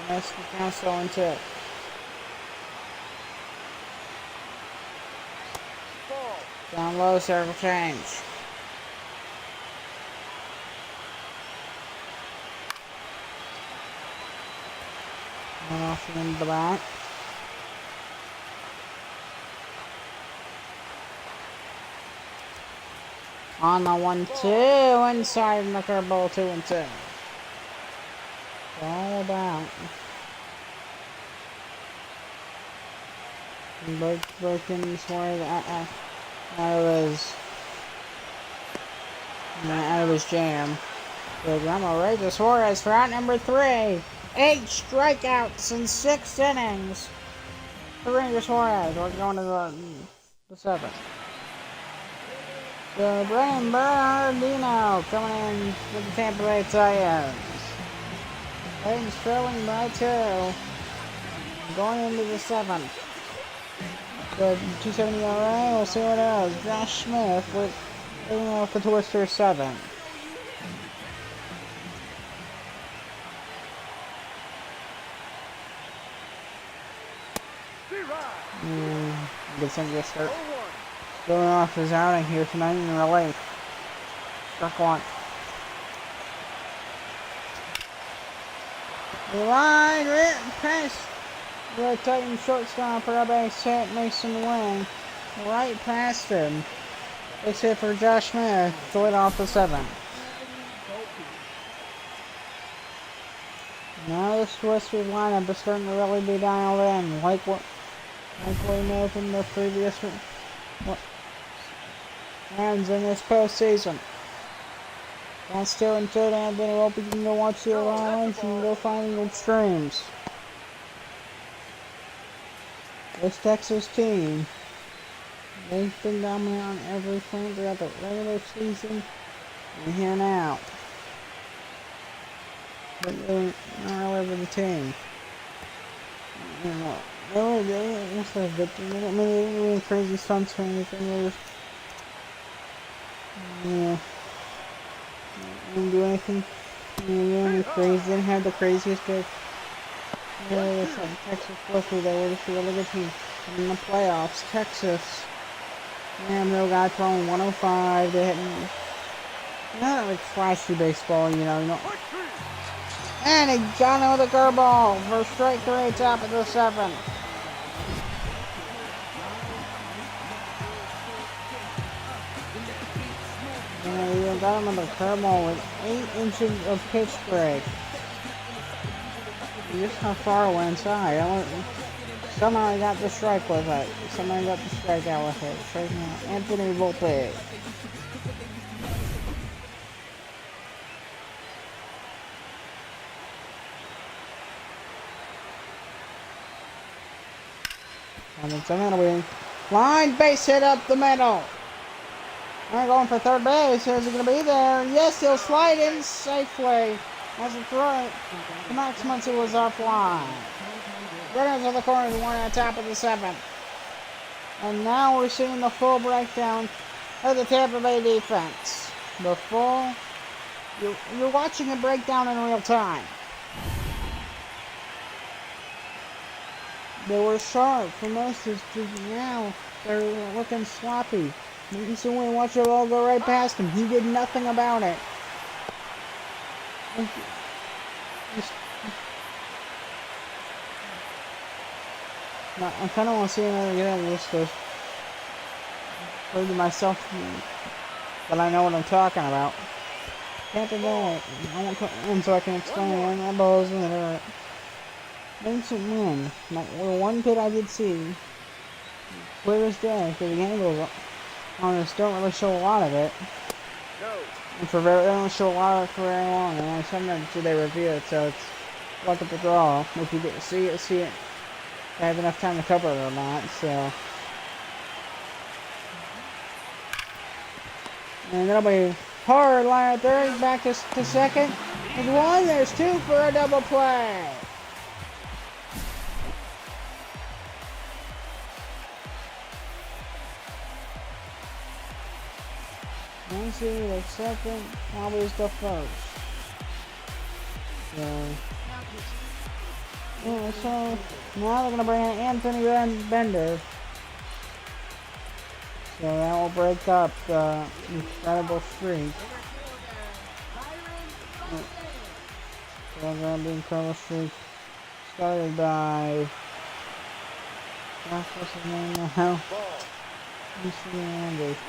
That's the count, 0-2. Ball. Down low, circle change. One off and into the back. On the 1-2, inside in the curveball, 2-2. All about. Broken Suarez out of his jam. So I'm gonna raise the Suarez for out number 3. 8 strikeouts in 6 innings. The Ranger Suarez. We're going to the 7th. So Brian Bernardino coming in with the Tampa Bay Titans. Titans trailing by 2. Going into the 7th. The 270 ERA, we'll see what else. Josh Smith with the Twister 7. Good thing to start going off his outing here tonight in relief. Struck 1. The line pass. The Titan shortstop for a base hit, Mason Wing. Right past him. Base hit for Josh Smith to lead off the 7th. Now this Twisters lineup is starting to really be dialed in, like we know from the previous rounds in this postseason. That's still until then, I hope you can go watch the highlights and go find the old streams. This Texas team, they've been dominant on every front throughout the regular season and here now. But they're not all over the team. You know, they don't really crazy stunts or anything. They just, yeah, didn't do anything. Really crazy. Didn't have the craziest pick. Yeah, it's like Texas Twister. They were just a really good team. And in the playoffs, Texas, man, no guy throwing 105. They hadn't, not like flashy baseball, you know. And he got him with a curveball for strike 3, top of the 7th. And he got him with a curveball with 8 inches of pitch break. Just how far away inside. Somehow I got the strike with it. Somehow I got the strikeout with it. Striking out Anthony Volpe. And it's another wing. Line base hit up the middle. They're going for third base. Is he going to be there? Yes, he'll slide in safely. As a throw, Max Muncy was offline. Runners of the corner, 1 on top of the 7th. And now we're seeing the full breakdown of the Tampa Bay defense. The full, you're watching a breakdown in real time. They were sharp for most of the now. They're looking sloppy. You see when watch the ball go right past him. He did nothing about it. I kind of want to see another game just to prove to myself that I know what I'm talking about. Tampa Bay. And so I can explain my balls and it. Innocent win. One kid I did see. Clear as day, because the angles on this don't really show a lot of it. No. And they don't show a lot of it for very long. And sometimes they review it, so it's luck of the draw. If you get to see it. I have enough time to cover it or not, so. And that'll be hard line at third, back to second. There's one, there's two for a double play. Nancy, the second, Albie's the first. So, yeah, so now they're going to bring in Anthony Bender. So that will break up the incredible streak. So we're going to be incredible streak started by, what's his name now? Andy. 1-0.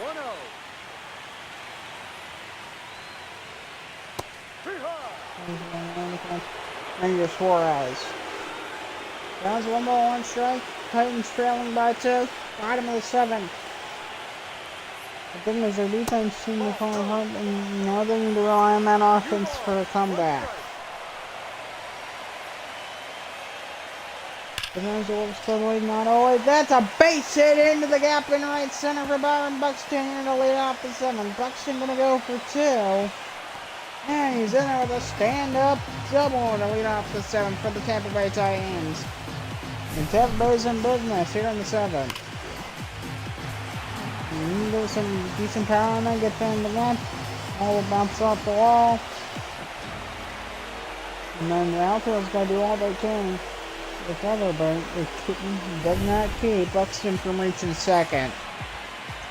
Ranger Suarez. Browns 1 ball, 1 strike. Titans trailing by 2. Bottom of the 7th. The thing is, their defense seemed to fall apart, and now they need to rely on that offense for a comeback. The Browns are still not always. That's a base hit into the gap in right center for Byron Buxton here to lead off the 7th. Buxton gonna go for 2. And he's in there with a stand-up double to lead off the 7th for the Tampa Bay Titans. And Tampa Bay's in business here in the 7th. There's some decent power on there, get down the left. All will bounce off the wall. And then the outfield's got to do all they can. With other break, it does not keep Buxton from reaching second.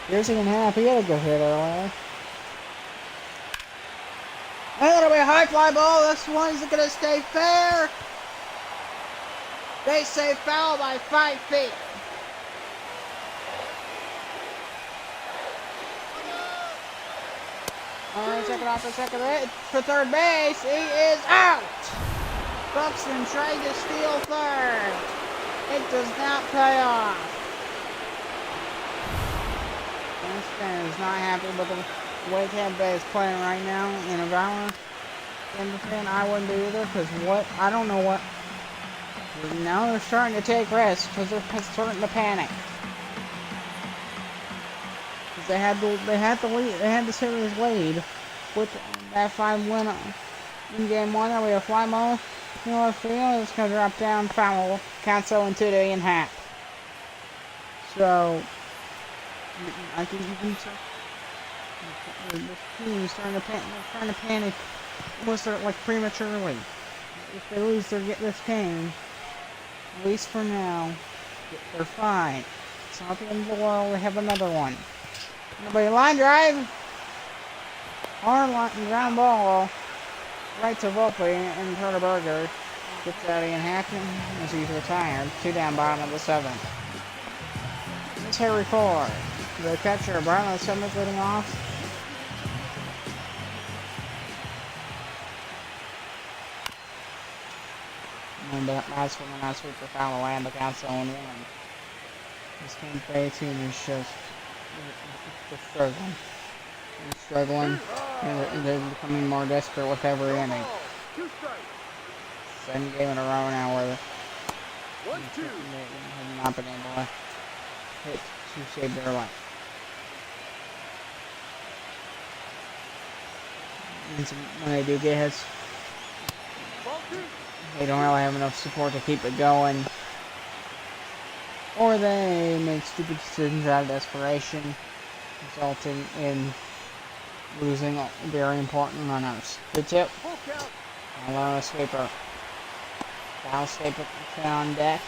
Here's in half, he had a good hit earlier. And that'll be a high fly ball. This one's going to stay fair. They say foul by 5 feet. Check it off for second hit. For third base, he is out. Buxton tried to steal third. It does not pay off. Buxton is not happy with the way Tampa Bay is playing right now. And if I were Tampa fan, I wouldn't be either. Because I don't know what. Now they're starting to take risks because they're starting to panic. They had the series lead with that 5 win in game 1. That we have fly ball. You know what I feel? It's gonna drop down, foul. Count 0-2 to Ian Happ. So I think you can say this team is starting to panic. They're trying to panic almost like prematurely. If they lose, they get this game. At least for now, they're fine. It's not the end of the world. We have another one. Nobody line drive. Hard line ground ball right to Volpe and Turnerberger. Gets out Ian Hackman as he's retired. 2 down, bottom of the 7th. It's Harry Ford. The catcher, bottom of the 7th, leading off. And that's when the not sweeper foul away and the count's 0-1. This Tampa Bay team is just struggling. They're struggling, and they're becoming more desperate with every inning. 2nd game in a row now where they have not been able to hit to save their life. And when they do get hits, they don't really have enough support to keep it going. Or they make stupid decisions out of desperation, resulting in losing very important runners. Good tip. Allow a sweeper. Foul sweeper on deck.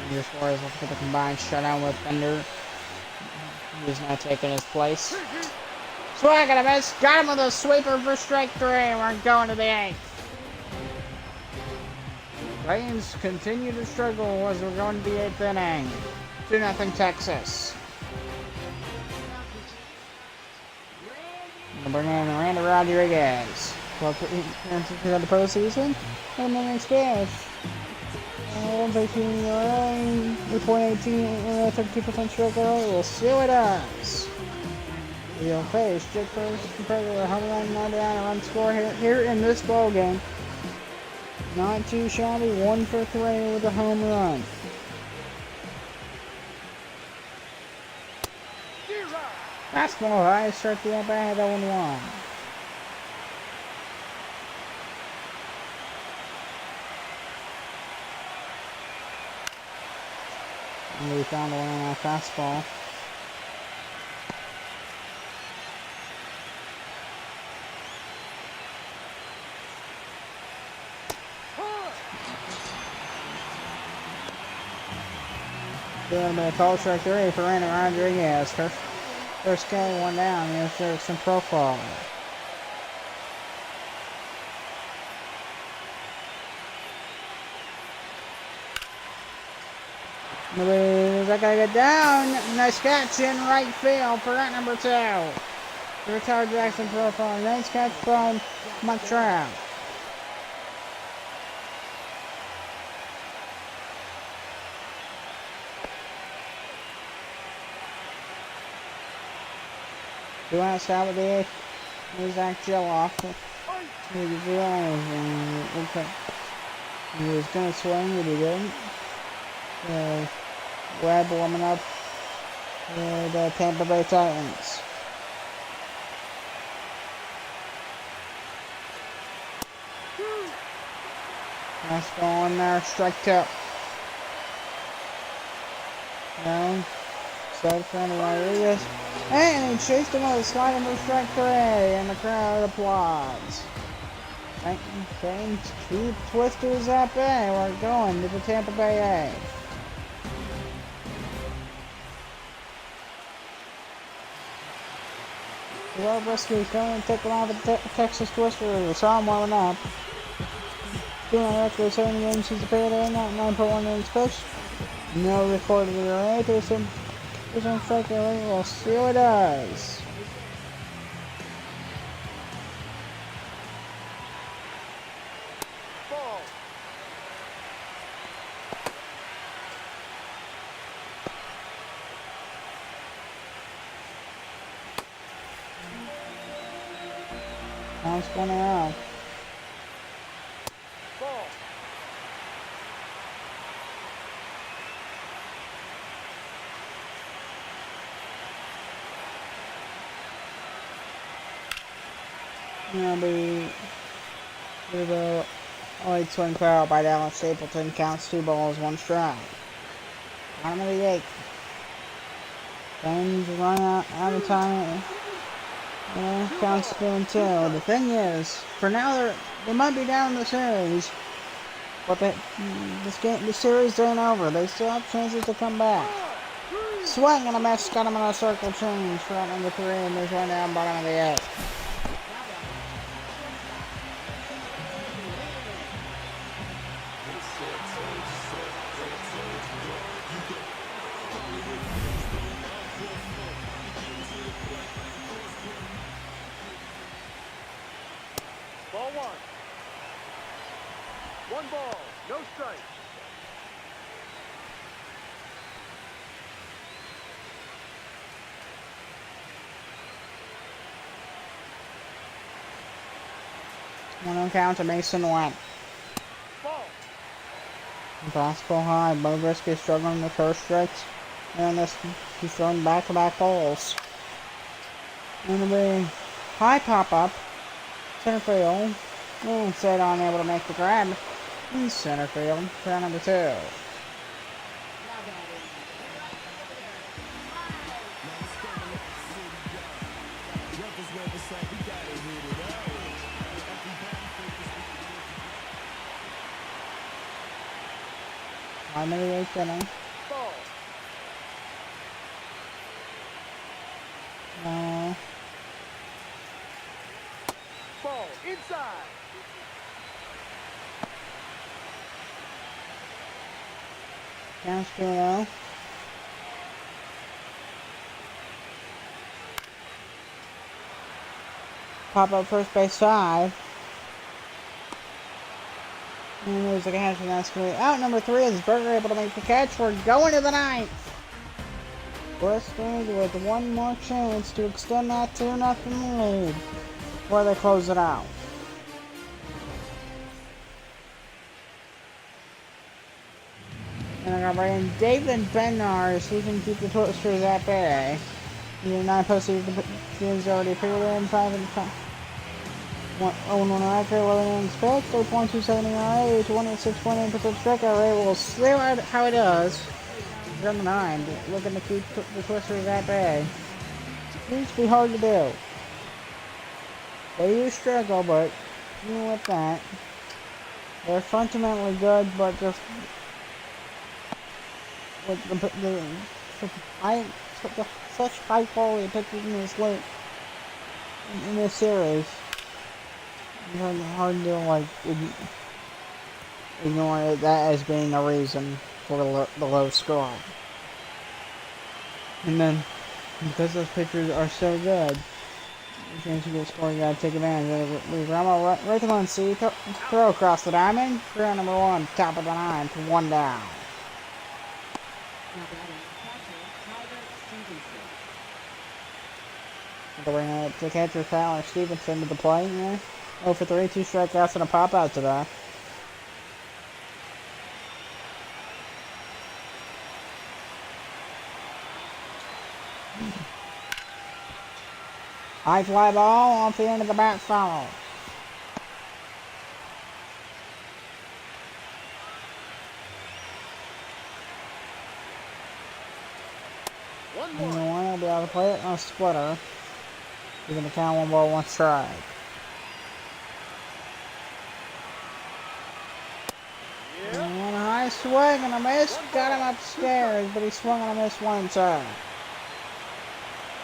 Ranger Suarez looking for the combined shutout with Bender. He's now taking his place. Swag and a miss. Got him with a sweeper for strike 3. We're going to the 8th. Titans continue to struggle as we're going to the 8th inning. 2-0 Texas. We'll bring in Randy Rodriguez. 12 appearances of the postseason. And then experience. 115 ERA, 3.18, 32% strike rate. We'll see what it does. We'll face Jake First compared to a home run, not down, a run score here in this ball game. Not too shabby, 1 for 3 with a home run. Fastball high, start the at-bat, 0-1. And we found a one on that fastball. Doing a call strike 3 for Randy Rodriguez. First K, 1 down. Here's Erickson profile. Nobody's not gonna get down. Nice catch in right field for that number 2. The retired Jackson profile. Nice catch from Mike Trout. Do want to start with the 8th? Here's Zach Jelloff. He was going to swing, but he didn't. Webb warming up the Tampa Bay Titans. Nice ball in there, strike 2. No. Side for Rodriguez. And he chased him with a slide for strike 3, and the crowd applauds. Titans keep twisters at bay. We're going to the Tampa Bay 8th. Well, Brisky's going to take him out of the Texas Twister. Saw him warming up. Doing a record 7 games he's appeared in, 9.1 innings pitched. No recorded ERA. There's some strike rate. We'll see what it does. Ball. Now it's 1-0. Ball. It'll be the late swing foul by Dallas Stapleton. Counts 2 balls, 1 strike. Bottom of the 8th. Things run out of time. Yeah, counts 2-2. The thing is, for now they might be down in the series, but the series ain't over. They still have chances to come back. Swing and a miss, got him on a circle change for out number 3, and there's 1 down, bottom of the 8th. Ball 1. 1 ball, no strike. One on count to Mason Went. Ball. Basketball high. Bo Brisky is struggling with first strikes. And he's throwing back-to-back balls. And it'll be high pop-up. Center field. Instead unable to make the grab. In center field. For number 2. I'm in the 8th inning. Ball. Inside. Counts 2-0. Pop up first base 5. And there's a catch, and that's going to be out. Number 3 is Berger able to make the catch. We're going to the 9th. Bristol with one more chance to extend that 2-0 lead before they close it out. And I got bring in David Bednar so he can keep the Twisters at bay. The 9 postseason teams already appeared in 5 and 5. 0-1 record, 11 innings pitched, 3.27 ERA, 26.8% strikeout rate. We'll see how it does. He's on the 9, looking to keep the Twisters at bay. Seems to be hard to do. They do struggle, but even with that, they're fundamentally good, but just with such high quality pitchers in this late in this series. It's hard to like ignore that as being a reason for the low score. And then because those pitchers are so good, the chance you get a score, you gotta take advantage of it. Rama right to one C, throw across the diamond. Throw number 1, top of the 9, to 1 down. Bring up the catcher Tyler Stevenson to the plate here. 0 for 3, 2 strikeouts and a pop out today. High fly ball off the end of the bat foul. And the 1 will be able to play it on a splitter. You're going to count 1 ball, 1 strike. And 1 high swing and a miss. Got him upstairs, but he swung and a miss 1 time.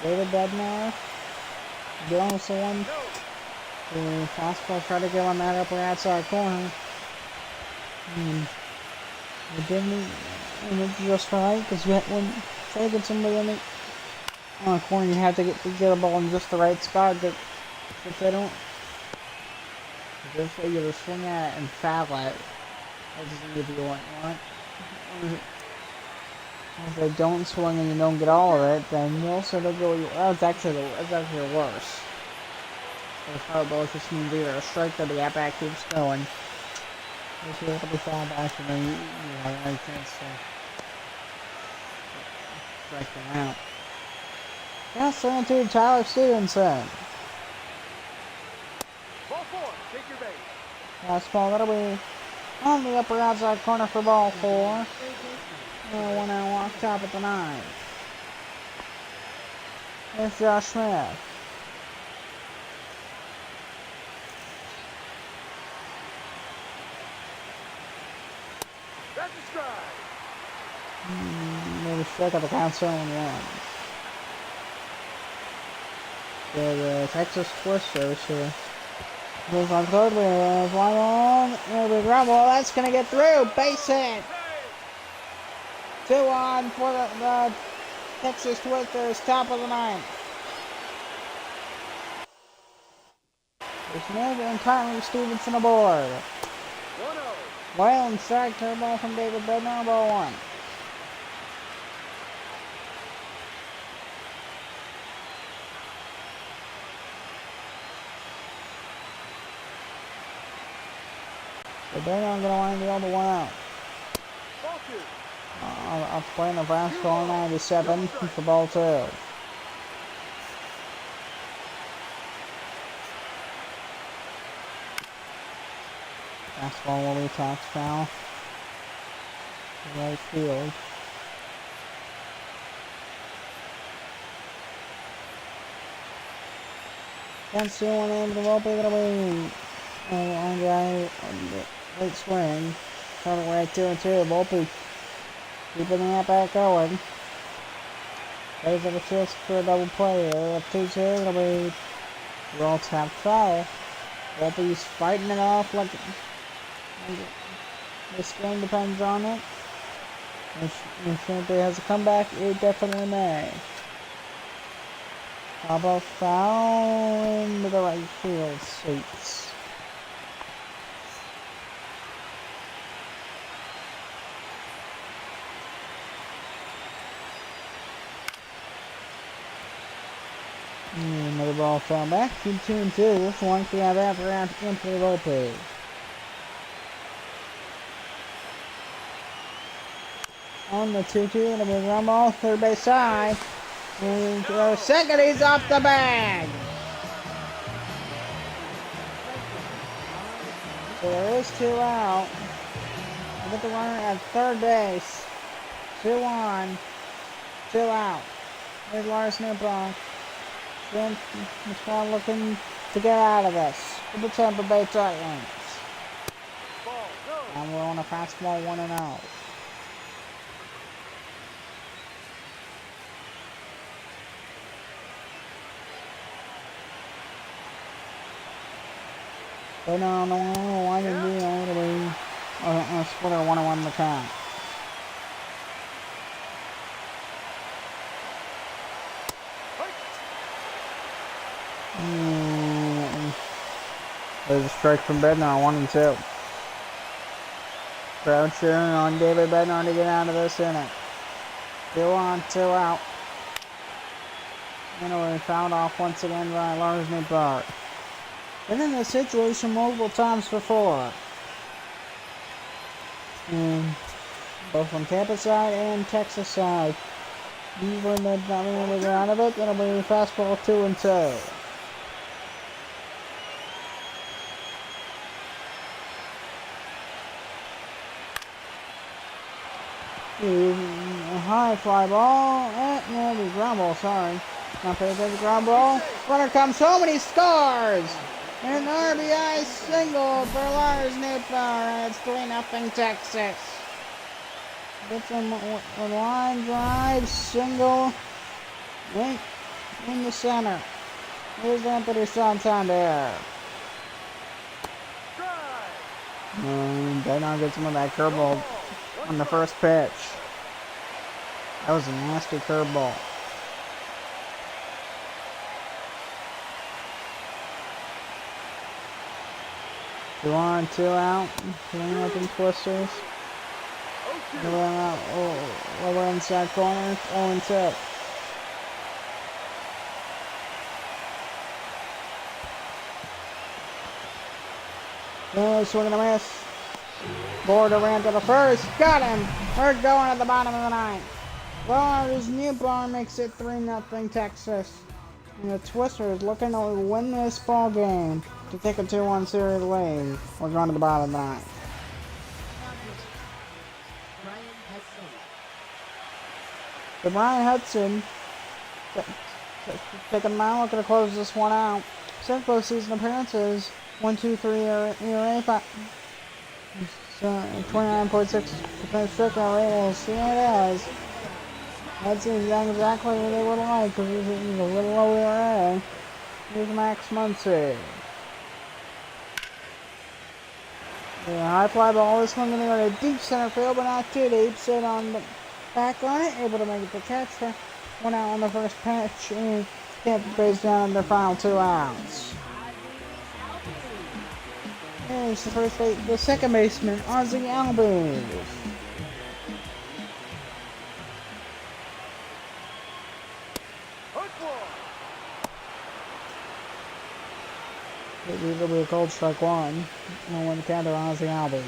David Bednar. Dealing with someone. The fastball tried to get on that upper outside corner. And it didn't just right, because when try to get somebody on the corner, you have to get a ball in just the right spot. That if they don't, just either swing at it and foul it, that doesn't give you what you want. If they don't swing and you don't get all of it, then you also don't go. That's actually worse. The foul ball just means either a strike or the at-bat keeps going. If you're able to foul back, and then you have a chance to strike them out. Yeah, 7-2 Tyler Stevenson. Ball 4, take your base. Fastball, that'll be on the upper outside corner for ball 4. 1 out walk, top at the 9. There's Josh Smith. That's a strike. Maybe strike out the count 7-1. The Texas Twisters here. Goes on third, fly on, and we ground ball. That's gonna get through. Base hit. 2 on for the Texas Twisters, top of the 9th. Smith and Tyler Stevenson aboard. 1-0. Wild strike, turbo from David Bednar, ball 1. So Bednar gonna wind the other 1 out. Ball 2. I'll play Nebraska on 97 for ball 2. Fastball will be tax foul. Right field. Can't see one end of the ball, it'll be on the late swing. Try to right 2-2. Volpe keeping that back going. Plays have a chance for a double play. Up 2-2, it'll be roll tap foul. Volpe's fighting it off like this game depends on it. If Tampa has a comeback, it definitely may. Tampa foul into the right field seats. Another ball fell back. 2-2. This one can have that around Anthony Volpe. On the 2-2, and a big run ball, third base side. And the second, he's off the bag. So there is 2 out. I get the runner at third base. 2 on, 2 out. Here's Lars Newbron. Then he's kind of looking to get out of this for the Tampa Bay Titans. And we're on a fastball 1-0. So now the line and be able to be a splitter 1-1 the count. There's a strike from Bednar, 1-2. Crowd cheering on David Bednar to get out of this inning. 2 on, 2 out. And we're fouled off once again by Lars Newbron. Been in this situation multiple times before. Both on Tampa side and Texas side. Usually they're not able to get out of it. It'll be a fastball 2-2. A high fly ball. No, the ground ball, sorry. Not paying attention to the ground ball. Runner comes home and he scores! An RBI single for Lars Newbron. It's 3-0 Texas. Gets a line drive single right in the center. Here's Anthony Santander. Bednar gets him with that curveball on the first pitch. That was a nasty curveball. 2 on, 2 out. 3-0 Twisters. Over inside corner. 0-2. Oh, swing and a miss. Border ran to the first. Got him. We're going at the bottom of the ninth. Lars Newbron makes it 3-0 Texas. And the Twisters looking to win this ball game to take a 2-1 series lead. We're going to the bottom of the ninth. So Brian Hudson taking a mile, looking to close this one out. 7 postseason appearances, 1-2-3 ERA, 29.6% strikeout rate. We'll see how it is. Hudson's done exactly what they would like because he's a little low ERA. Here's Max Muncy. The high fly ball is coming in a deep center field, but not too deep. Sit on the back on it, able to make the catch for 1 out on the first pitch, and Tampa Bay's down in their final 2 outs. Here's the second baseman, Ozzie Albies. It'll be a cold strike 1. And when the counter on Ozzie Albies.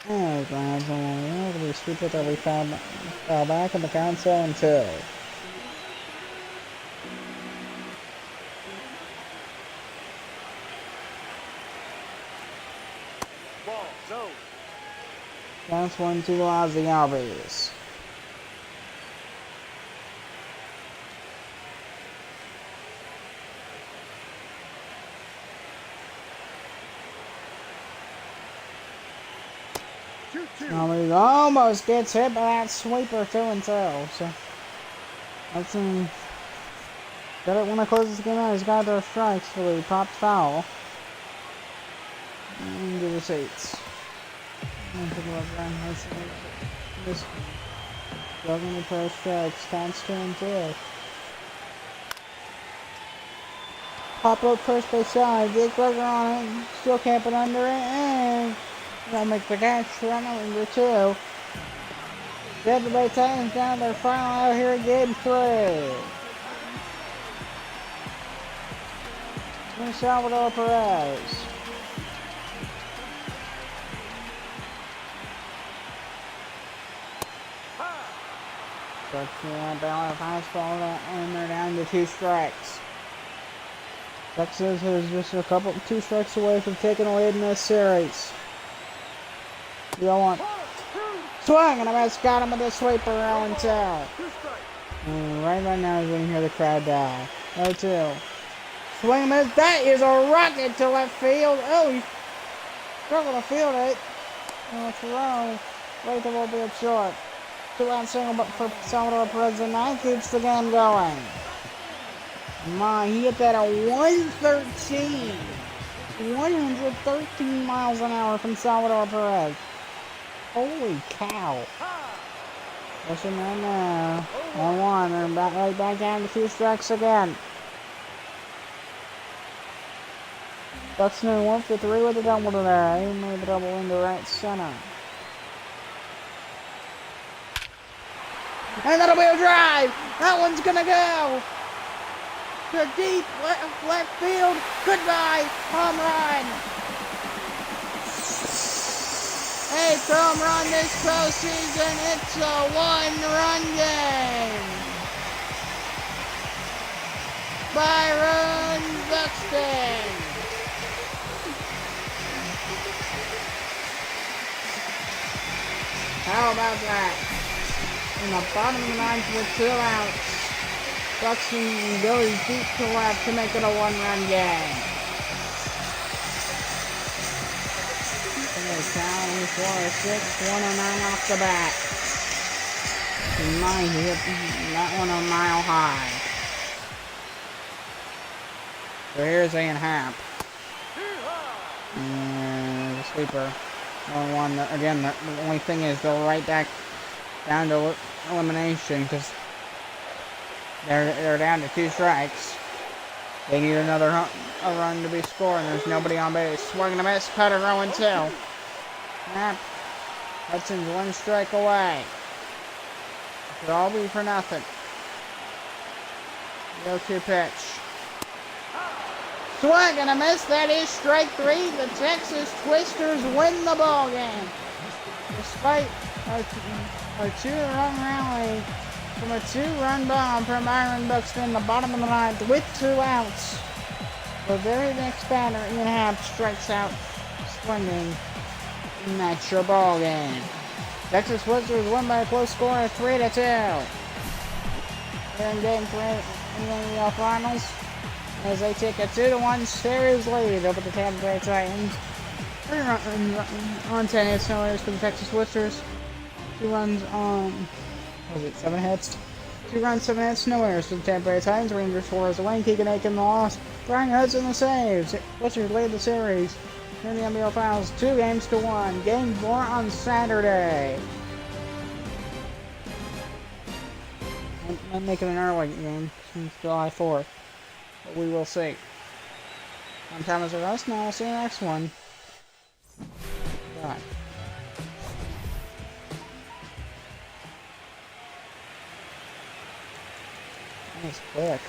And it'll be a sweep hit that we foul back, and the count's 0-2. Ball, zone. That's 1-2 Ozzie Albies. Albies almost gets hit by that sweeper 2-2. So that's Got it when I close this game out. He's got their strikes, so he popped foul. And give us 8. I'm thinking about Brian Hudson. This one. Struggling to play strikes. Counts 2 and 2. Pop up first base side. Jake Berger on it. Still camping under it. And gonna make the catch. Run number 2. Tampa Bay Titans down their final out here in game 3. Salvador Perez. Starts to balance fastball, and they're down to 2 strikes. Texas is just 2 strikes away from taking a lead in this series. 0-1. Swing and a miss. Got him with a sweeper. 0-2. Right now is when you hear the crowd die. 0-2. Swing and miss. That is a rocket to left field. Oh, he's struggling to field it. It's wrong. Right there will be up short. 2-out single, but for Salvador Perez, the 9th keeps the game going. My, he hit that at 113. 113 miles an hour from Salvador Perez. Holy cow. Listen right now. 1-1. They're right back down to 2 strikes again. Buxton 1 for 3 with a double to there. He made the double into right center. And that'll be a drive. That one's gonna go to deep left field. Goodbye, home run. 8th home run this postseason. It's a 1-run game. Byron Buxton. How about that? In the bottom of the 9th with 2 outs. Buxton goes deep to left to make it a 1-run game. Count 4-6, 109 off the bat. He hit that one a mile high. So here's Ian Happ. And the sweeper. 1-1. Again, the only thing is they'll right back down to elimination because they're down to 2 strikes. They need another a run to be scored, and there's nobody on base. Swing and a miss, cutter, 0-2. Snap. Hudson's 1 strike away. It could all be for nothing. 0-2 pitch. Swing and a miss. That is strike 3. The Texas Twisters win the ball game. Despite a 2-run rally from a 2-run bomb from Byron Buxton in the bottom of the 9th with 2 outs. The very next batter, Ian Happ, strikes out swinging. And that's your ball game. Texas Twisters win by a close score of 3-2. Here in game 3 in the NBL Finals, as they take a 2-1 series lead over the Tampa Bay Titans. 3 runs on 10 hits, no errors for the Texas Twisters. 2 runs on, 7 hits? 2 runs, 7 hits, no errors for the Tampa Bay Titans. Rangers 4 as a win. Keegan Aiken the loss. Brian Hudson the saves. Twisters lead the series. In the NBL Finals, 2-1. Game 4 on Saturday. I'm making an early game since July 4th. But we will see. I'm Thomas Russ, and I'll see you next one. Bye. Nice quick.